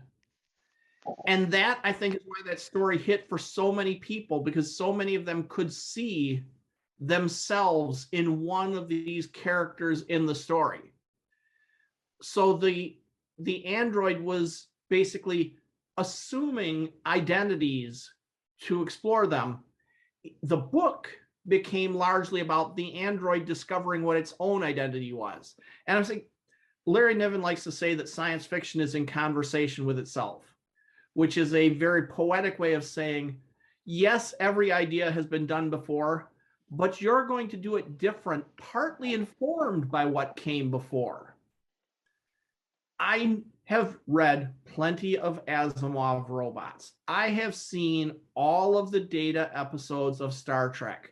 And that, I think, is why that story hit for so many people, because so many of them could see themselves in one of these characters in the story. So the android was basically assuming identities to explore them. The book became largely about the android discovering what its own identity was. And I'm saying, Larry Niven likes to say that science fiction is in conversation with itself, which is a very poetic way of saying, yes, every idea has been done before, but you're going to do it different, partly informed by what came before. I have read plenty of Asimov robots. I have seen all of the Data episodes of Star Trek.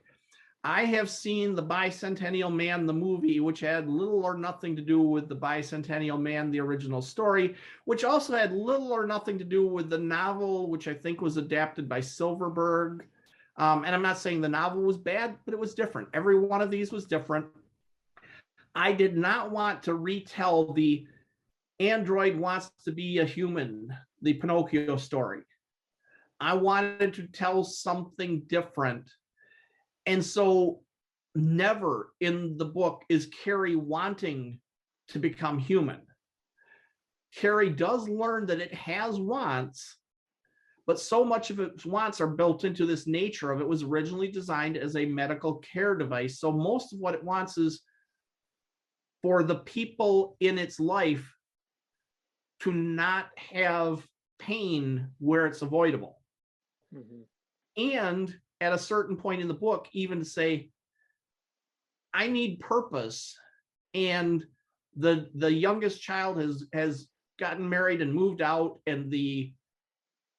I have seen the Bicentennial Man, the movie, which had little or nothing to do with the Bicentennial Man, the original story, which also had little or nothing to do with the novel, which I think was adapted by Silverberg. And I'm not saying the novel was bad, but it was different. Every one of these was different. I did not want to retell the android wants to be a human, the Pinocchio story. I wanted to tell something different. And so never in the book is Carrie wanting to become human. Carrie does learn that it has wants, but so much of its wants are built into this nature of it was originally designed as a medical care device. So most of what it wants is for the people in its life to not have pain where it's avoidable. Mm-hmm. And at a certain point in the book, even to say, I need purpose. And the youngest child has gotten married and moved out, and the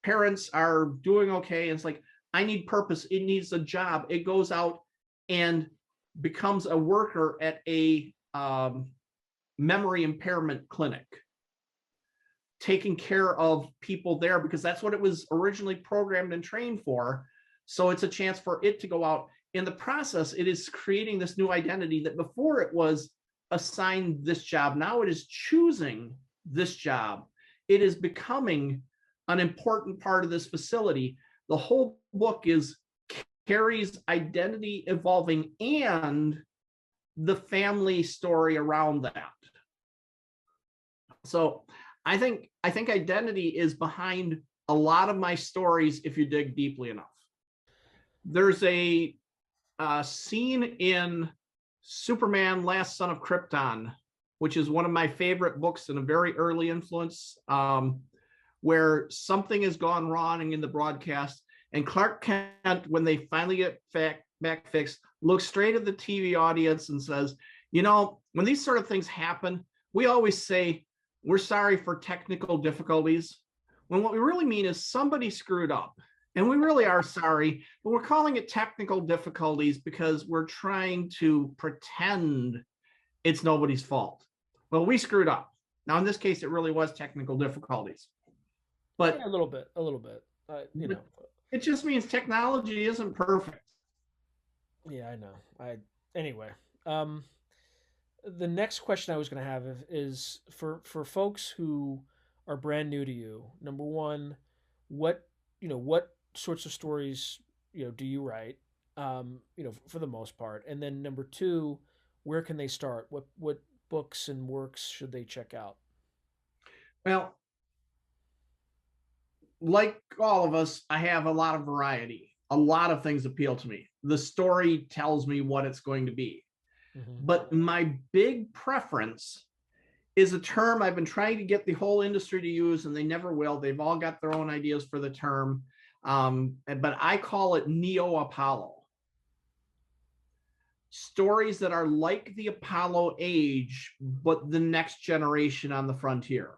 parents are doing okay. And it's like, I need purpose. It needs a job. It goes out and becomes a worker at a memory impairment clinic, taking care of people there because that's what it was originally programmed and trained for. So it's a chance for it to go out. In the process, it is creating this new identity that before it was assigned this job. Now it is choosing this job. It is becoming an important part of this facility. The whole book is Carrie's identity evolving and the family story around that. So I think identity is behind a lot of my stories if you dig deeply enough. There's a scene in Superman, Last Son of Krypton, which is one of my favorite books and a very early influence, where something has gone wrong in the broadcast, and Clark Kent, when they finally get back fixed, looks straight at the TV audience and says, you know, when these sort of things happen, we always say, we're sorry for technical difficulties. when what we really mean is somebody screwed up. And we really are sorry, but we're calling it technical difficulties because we're trying to pretend it's nobody's fault. Well, we screwed up. Now, in this case, it really was technical difficulties. But yeah, a little bit. it just means technology isn't perfect. Yeah, I know. Anyway. The next question I was going to have is for folks who are brand new to you. Number one, what sorts of stories do you write? For the most part. And then number two, where can they start? What books and works should they check out? Well, like all of us, I have a lot of variety. A lot of things appeal to me. The story tells me what it's going to be. Mm-hmm. But my big preference is a term I've been trying to get the whole industry to use, and they never will. They've all got their own ideas for the term. But I call it Neo-Apollo. Stories that are like the Apollo age, but the next generation on the frontier.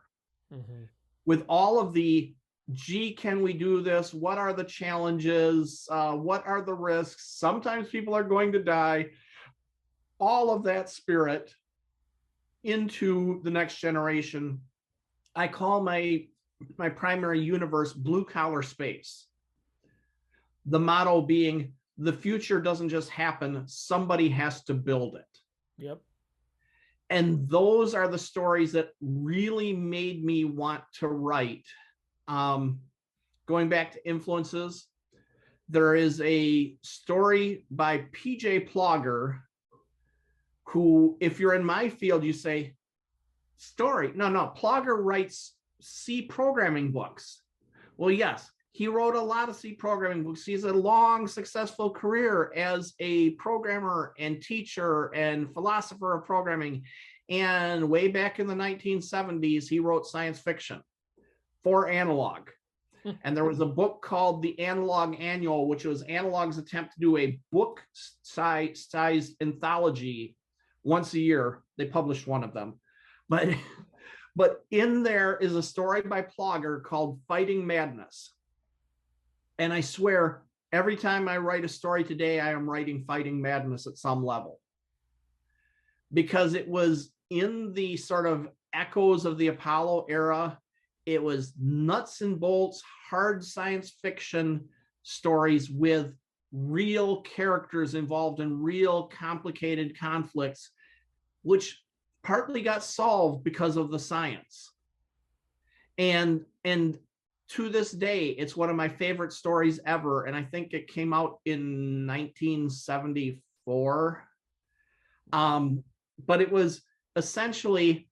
Mm-hmm. With all of the, gee, can we do this? What are the challenges? What are the risks? Sometimes people are going to die. All of that spirit into the next generation. I call my primary universe blue collar space. The motto being, the future doesn't just happen, somebody has to build it. Yep. And those are the stories that really made me want to write. Going back to influences, there is a story by P.J. Plogger, who, if you're in my field, you say, story. No, Plogger writes C programming books. Well, yes, he wrote a lot of C programming books. He has a long, successful career as a programmer and teacher and philosopher of programming. And way back in the 1970s, he wrote science fiction for Analog. And there was a book called The Analog Annual, which was Analog's attempt to do a book-sized anthology once a year. They published one of them. But in there is a story by Plogger called Fighting Madness. And I swear, every time I write a story today, I am writing Fighting Madness at some level. Because it was in the sort of echoes of the Apollo era. It was nuts and bolts, hard science fiction stories with real characters involved in real complicated conflicts, which partly got solved because of the science. And to this day, it's one of my favorite stories ever. And I think it came out in 1974. But it was essentially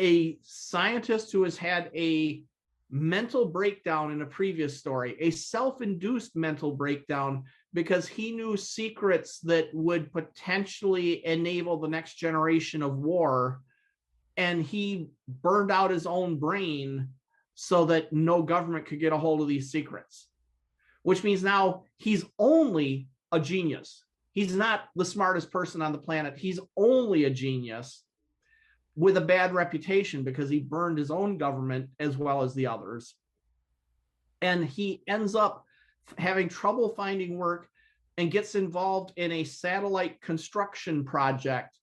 a scientist who has had a mental breakdown in a previous story, a self-induced mental breakdown, because he knew secrets that would potentially enable the next generation of war. And he burned out his own brain so that no government could get a hold of these secrets, which means now he's only a genius. He's not the smartest person on the planet. He's only a genius with a bad reputation because he burned his own government as well as the others. And he ends up having trouble finding work and gets involved in a satellite construction project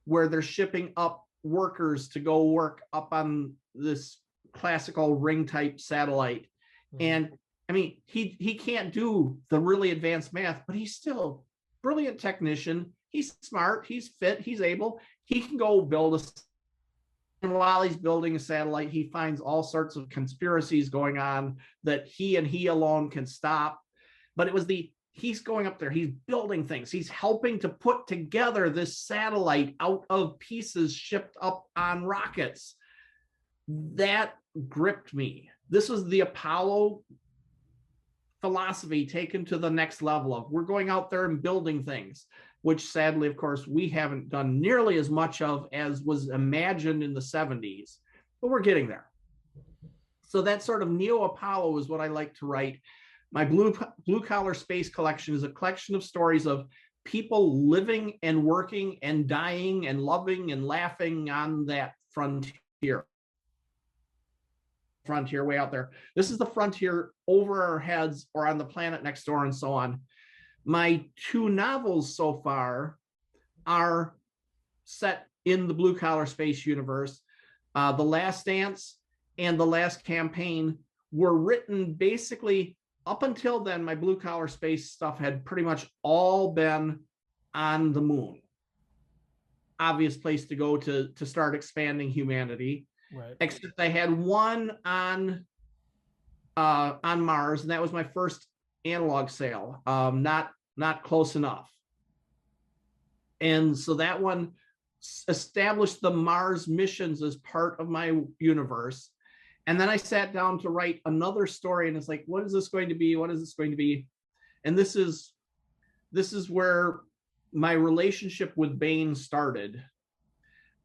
where they're shipping up workers to go work up on this classical ring type satellite. Mm-hmm. And I mean, he can't do the really advanced math, but he's still a brilliant technician. He's smart, he's fit, he's able. He can go build a, and while he's building a satellite, he finds all sorts of conspiracies going on that he and he alone can stop. But it was he's going up there, he's building things, he's helping to put together this satellite out of pieces shipped up on rockets. That gripped me. This was the Apollo philosophy taken to the next level of we're going out there and building things, which sadly, of course, we haven't done nearly as much of as was imagined in the 70s, but we're getting there. So that sort of Neo-Apollo is what I like to write. My blue collar space collection is a collection of stories of people living and working and dying and loving and laughing on that frontier. frontier way out there. This is the frontier over our heads or on the planet next door and so on. My 2 novels so far are set in the blue collar space universe. The Last Dance and The Last Campaign were written basically up until then. My blue collar space stuff had pretty much all been on the moon. Obvious place to go to start expanding humanity. Right. Except I had one on Mars, and that was my first analog sale. Not close enough. And so that one established the Mars missions as part of my universe. And then I sat down to write another story, and it's like, what is this going to be? What is this going to be? And this is where my relationship with Bain started.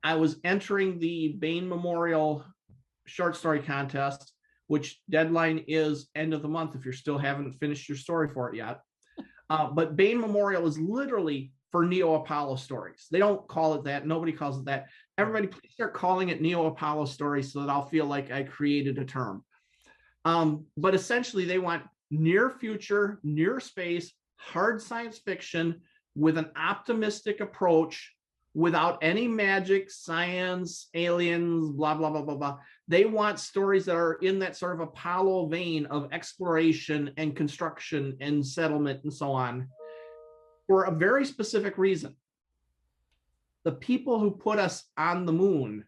I was entering the Bain Memorial Short Story Contest, which deadline is end of the month if you still haven't finished your story for it yet. But Bain Memorial is literally for Neo-Apollo stories. They don't call it that. Nobody calls it that. Everybody, please start calling it Neo-Apollo stories so that I'll feel like I created a term. But essentially, they want near future, near space, hard science fiction with an optimistic approach, without any magic, science, aliens, blah, blah, blah, blah, blah. They want stories that are in that sort of Apollo vein of exploration and construction and settlement and so on, for a very specific reason. The people who put us on the moon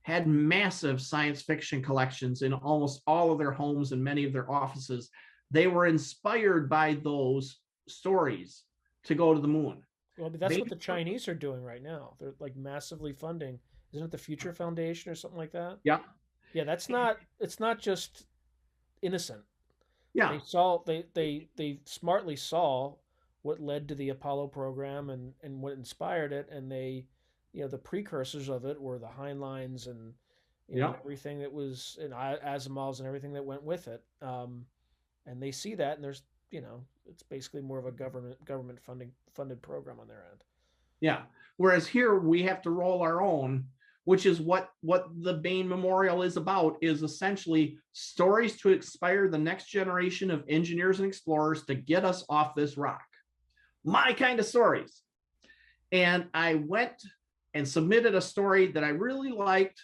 had massive science fiction collections in almost all of their homes and many of their offices. They were inspired by those stories to go to the moon. Well, but that's what the Chinese are doing right now. They're like massively funding. Isn't it the Future Foundation or something like that? Yeah. Yeah, it's not just innocent. Yeah. They smartly saw what led to the Apollo program and what inspired it, and they, the precursors of it were the Heinleins and everything that was, and Asimovs and everything that went with it. And they see that, and there's it's basically more of a government funded program on their end. Yeah. Whereas here we have to roll our own, which is what the Bain Memorial is about, is essentially stories to inspire the next generation of engineers and explorers to get us off this rock. My kind of stories. And I went and submitted a story that I really liked,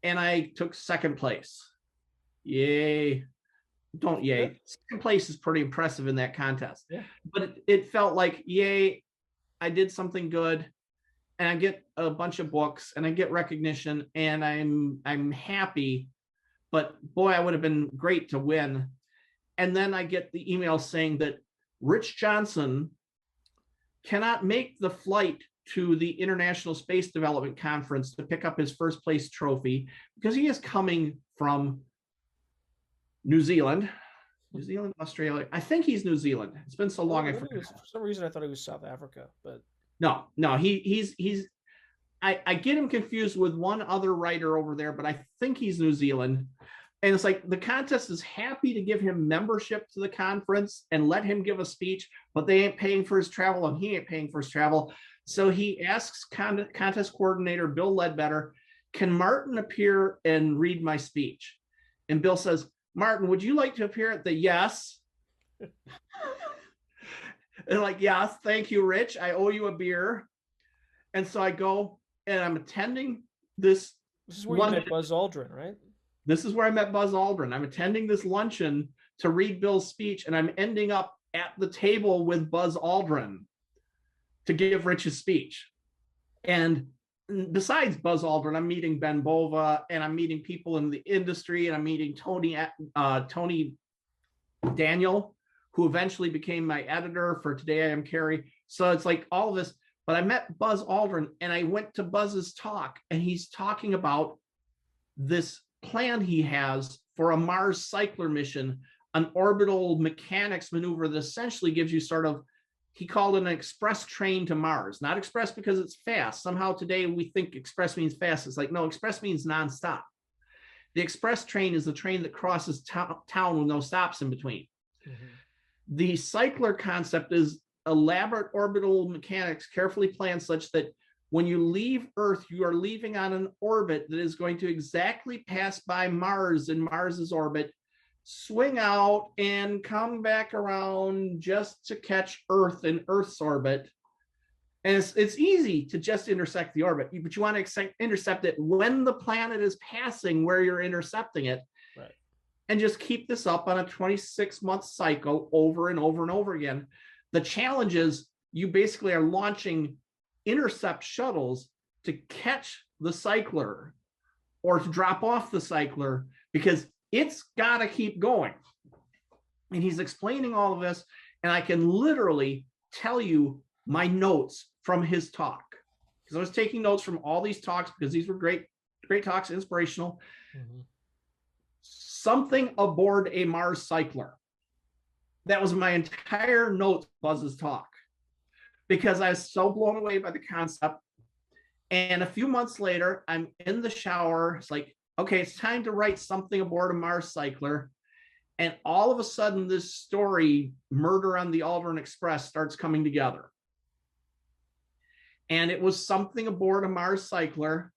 and I took second place. Yay. Don't yay. Yeah. Second place is pretty impressive in that contest. Yeah. But it felt like, yay, I did something good, and I get a bunch of books and I get recognition, and I'm happy, but boy, I would have been great to win. And then I get the email saying that Rich Johnson cannot make the flight to the International Space Development Conference to pick up his first place trophy because he is coming from New Zealand, Australia. I think he's New Zealand. It's been so long. For some reason, I thought he was South Africa, but no, he's. I get him confused with one other writer over there, but I think he's New Zealand. And it's like the contest is happy to give him membership to the conference and let him give a speech, but they ain't paying for his travel and he ain't paying for his travel. So he asks contest coordinator Bill Ledbetter, can Martin appear and read my speech? And Bill says, Martin, would you like to appear at the yes? And like, yes, thank you, Rich. I owe you a beer. And so I go and I'm attending this. This is where you met Buzz Aldrin, right? This is where I met Buzz Aldrin. I'm attending this luncheon to read Bill's speech, and I'm ending up at the table with Buzz Aldrin to give Rich's speech. And besides Buzz Aldrin, I'm meeting Ben Bova, and I'm meeting people in the industry, and I'm meeting Tony Daniel, who eventually became my editor for Today I Am Carrie. So it's like all of this, but I met Buzz Aldrin, and I went to Buzz's talk, and he's talking about this plan he has for a Mars cycler mission, an orbital mechanics maneuver that essentially gives you sort of, he called it an express train to Mars. Not express because it's fast. Somehow today we think express means fast. It's like, no, express means nonstop. The express train is the train that crosses town with no stops in between. Mm-hmm. The cycler concept is elaborate orbital mechanics carefully planned such that When you leave Earth, you are leaving on an orbit that is going to exactly pass by Mars in Mars's orbit, swing out, and come back around just to catch Earth in Earth's orbit. And it's easy to just intersect the orbit, but you want to intercept it when the planet is passing where you're intercepting it. Right. And just keep this up on a 26-month cycle over and over and over again. The challenge is you basically are launching intercept shuttles to catch the cycler or to drop off the cycler, because it's got to keep going. And he's explaining all of this, and I can literally tell you my notes from his talk, because I was taking notes from all these talks because these were great talks, inspirational. Mm-hmm. Something aboard a Mars cycler. That was my entire note, Buzz's talk, because I was so blown away by the concept. And a few months later, I'm in the shower. It's like, okay, it's time to write something aboard a Mars cycler. And all of a sudden, this story, Murder on the Aldrin Express, starts coming together. And it was something aboard a Mars cycler.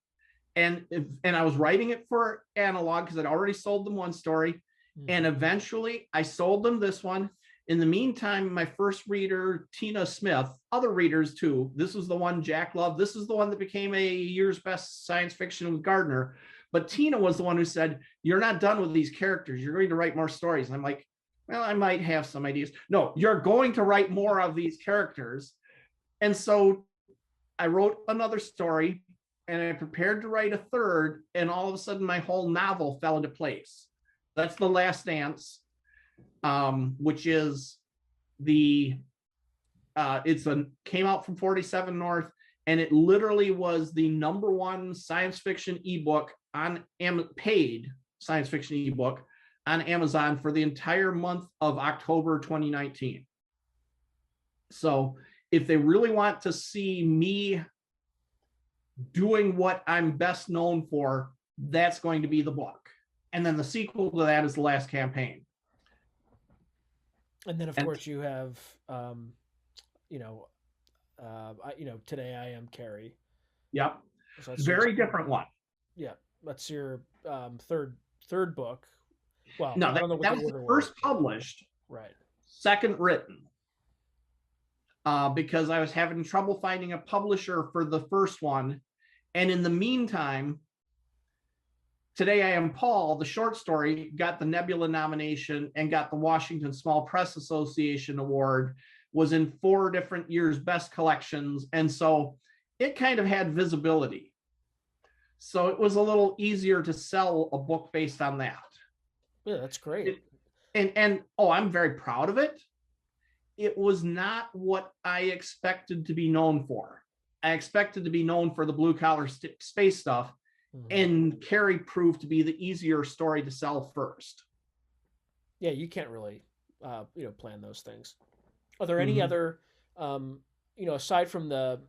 And I was writing it for Analog because I'd already sold them one story. Mm-hmm. And eventually I sold them this one. In the meantime, my first reader, Tina Smith, other readers too. This was the one Jack loved. This is the one that became a year's best science fiction with Gardner. But Tina was the one who said, you're not done with these characters. You're going to write more stories. And I'm like, well, I might have some ideas. No, you're going to write more of these characters. And so I wrote another story, and I prepared to write a third, and all of a sudden my whole novel fell into place. That's The Last Dance, which is came out from 47 North, and it literally was the #1 science fiction ebook on paid science fiction ebook on Amazon for the entire month of October 2019. So if they really want to see me doing what I'm best known for, that's going to be the book. And then the sequel to that is The Last Campaign. And then, of course, you have, Today I Am Carrie. Yep. So very different one. Yeah. That's your third book. Well, no, that was the first published. Right. Second written. Because I was having trouble finding a publisher for the first one. And in the meantime, Today I Am Paul, the short story, got the Nebula nomination and got the Washington Small Press Association Award, was in 4 different years' best collections. And so it kind of had visibility. So it was a little easier to sell a book based on that. Yeah, that's great. I'm very proud of it. It was not what I expected to be known for. I expected to be known for the blue collar space stuff, mm-hmm. and Carrie proved to be the easier story to sell first. Yeah, you can't really, plan those things. Are there any other, aside from the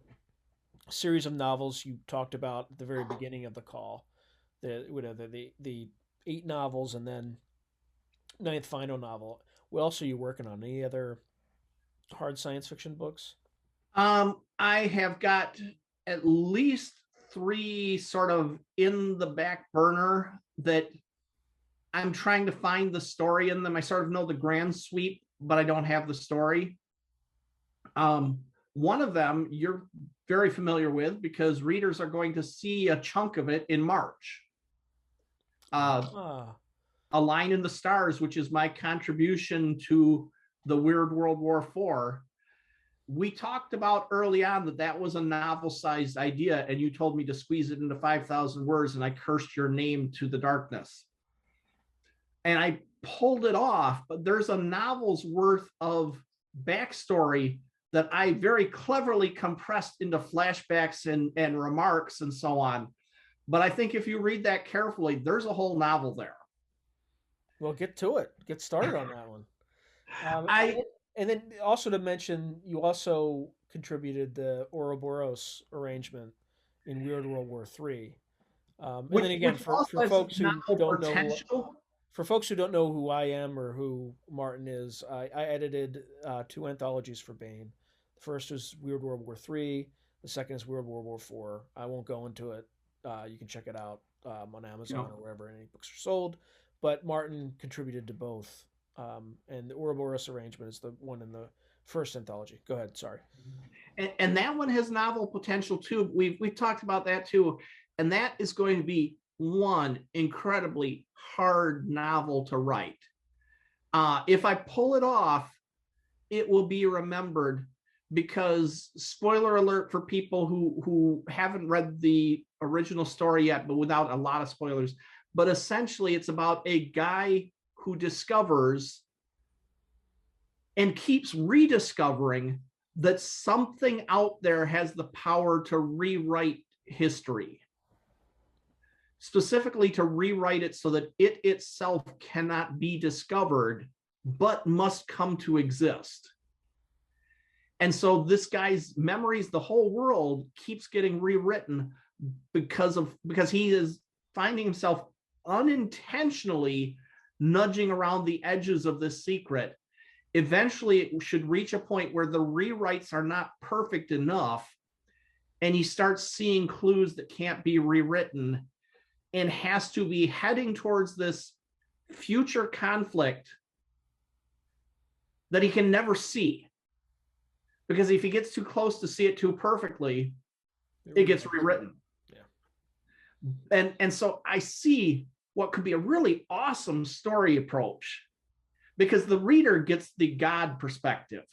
series of novels you talked about at the very beginning of the call, the 8 novels and then 9th final novel, what else are you working on? Any other hard science fiction books? I have got at least 3 sort of in the back burner that I'm trying to find the story in them. I sort of know the grand sweep, but I don't have the story. One of them you're very familiar with because readers are going to see a chunk of it in March. A Line in the Stars, which is my contribution to the Weird World War IV. We talked about early on that was a novel-sized idea, and you told me to squeeze it into 5,000 words, and I cursed your name to the darkness. And I pulled it off, but there's a novel's worth of backstory that I very cleverly compressed into flashbacks and remarks and so on. But I think if you read that carefully, there's a whole novel there. Well, get to it. Get started on that one. And then also to mention, you also contributed the Ouroboros arrangement in Weird World War III. And then again, for folks who don't know, for folks who don't know who I am or who Martin is, I edited 2 anthologies for Baen. The first was Weird World War III. The second is World War IV. I won't go into it. You can check it out on Amazon or wherever any books are sold. But Martin contributed to both. And the Ouroboros arrangement is the one in the first anthology. Go ahead. Sorry. And that one has novel potential too. We've talked about that too. And that is going to be one incredibly hard novel to write. If I pull it off, it will be remembered, because spoiler alert for people who haven't read the original story yet, but without a lot of spoilers. But essentially, it's about a guy who discovers and keeps rediscovering that something out there has the power to rewrite history, specifically to rewrite it so that it itself cannot be discovered, but must come to exist. And so this guy's memories, the whole world keeps getting rewritten because he is finding himself unintentionally nudging around the edges of this secret. Eventually, it should reach a point where the rewrites are not perfect enough, and he starts seeing clues that can't be rewritten, and has to be heading towards this future conflict that he can never see. Because if he gets too close to see it too perfectly, it gets rewritten. Yeah. And so I see what could be a really awesome story approach, because the reader gets the God perspective.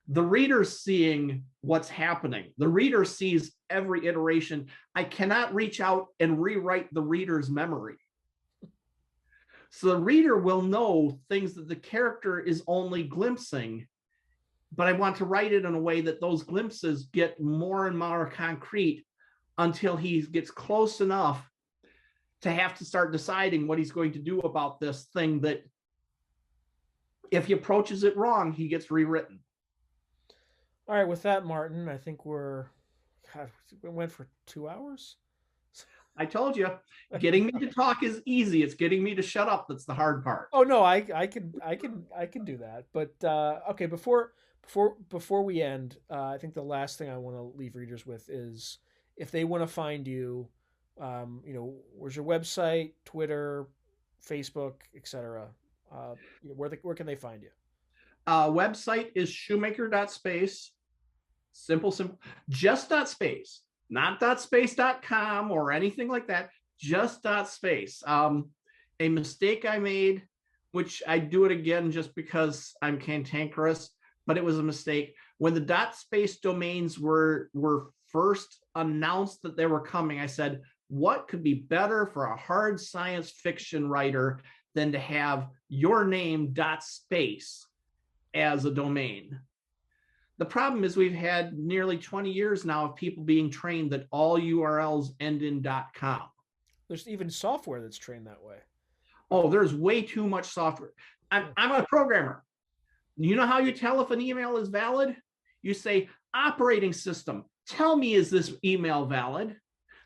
The reader's seeing what's happening. The reader sees every iteration. I cannot reach out and rewrite the reader's memory. So the reader will know things that the character is only glimpsing, but I want to write it in a way that those glimpses get more and more concrete until he gets close enough to have to start deciding what he's going to do about this thing that, if he approaches it wrong, he gets rewritten. All right, with that, Martin, I think we went for 2 hours. I told you, getting me to talk is easy. It's getting me to shut up that's the hard part. Oh no, I can do that. But okay, before we end, I think the last thing I want to leave readers with is, if they want to find you, where's your website, Twitter, Facebook, etc. Where can they find you? Website is shoemaker.space. Simple, just .space, not .space.com or anything like that, just .space. A mistake I made, which I do it again just because I'm cantankerous, but it was a mistake. When the .space domains were first announced that they were coming, I said, what could be better for a hard science fiction writer than to have your name .space as a domain? The problem is we've had nearly 20 years now of people being trained that all URLs end in .com. There's even software that's trained that way. Oh, there's way too much software. I'm a programmer. You know how you tell if an email is valid? You say, operating system, tell me, is this email valid?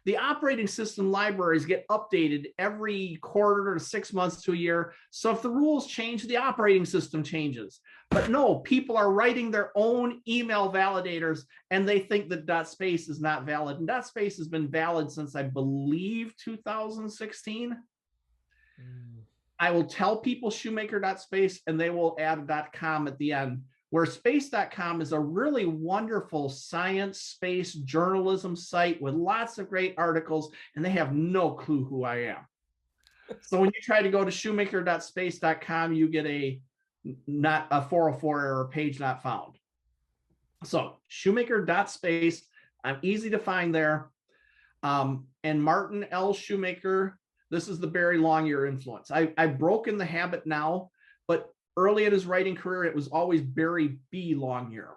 The operating system libraries get updated every quarter to 6 months to a year. So if the rules change, the operating system changes. But no, people are writing their own email validators, and they think that .space is not valid. And .space has been valid since, I believe, 2016. I will tell people shoemaker.space, and they will add a .com at the end, where space.com is a really wonderful science space journalism site with lots of great articles, and they have no clue who I am. So when you try to go to shoemaker.space.com, you get not a 404 error, page not found. So shoemaker.space, I'm easy to find there. And Martin L. Shoemaker, this is the Barry Longyear influence. I've broken the habit now, but early in his writing career, it was always Barry B. Longyear.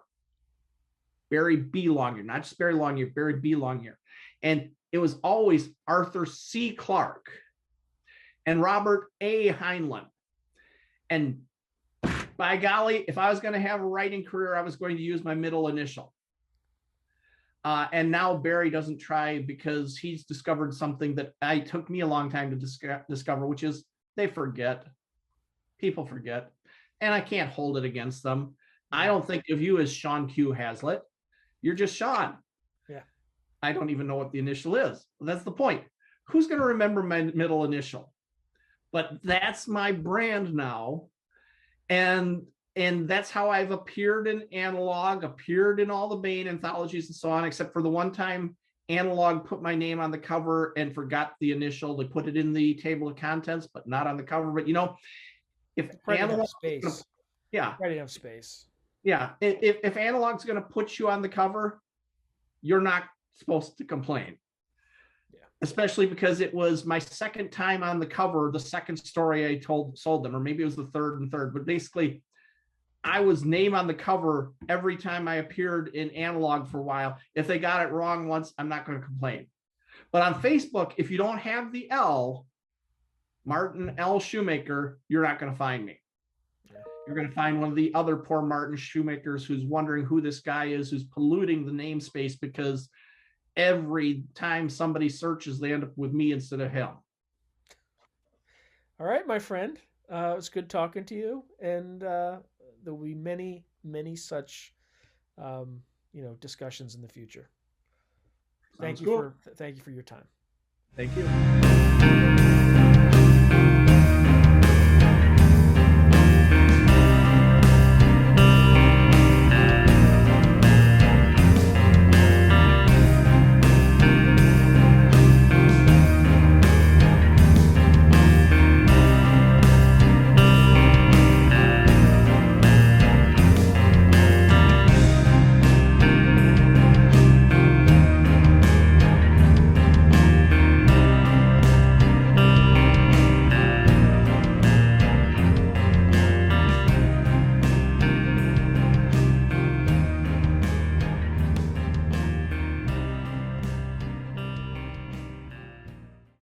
Barry B. Longyear, not just Barry Longyear, Barry B. Longyear. And it was always Arthur C. Clarke and Robert A. Heinlein. And by golly, if I was going to have a writing career, I was going to use my middle initial. And now Barry doesn't try, because he's discovered something that took me a long time to discover, which is they forget. People forget. And I can't hold it against them. I don't think of you as Sean Q. Hazlett. You're just Sean. I don't even know what the initial is. That's the point. Who's going to remember my middle initial? But that's my brand now. And that's how I've appeared in Analog, appeared in all the Baen anthologies and so on, except for the one time Analog put my name on the cover and forgot the initial. They put it in the table of contents, but not on the cover. But if Analog, space, yeah, right enough space, yeah. If Analog's going to put you on the cover, you're not supposed to complain. Yeah. Especially because it was my second time on the cover, the second story I sold them, or maybe it was the third, but basically I was name on the cover every time I appeared in Analog for a while. If they got it wrong once, I'm not going to complain. But on Facebook, if you don't have the L, Martin L. Shoemaker, you're not going to find me. You're going to find one of the other poor Martin Shoemakers who's wondering who this guy is, who's polluting the namespace because every time somebody searches, they end up with me instead of him. All right, my friend. It was good talking to you, and there will be many, many such, discussions in the future. Thank you for your time. Thank you.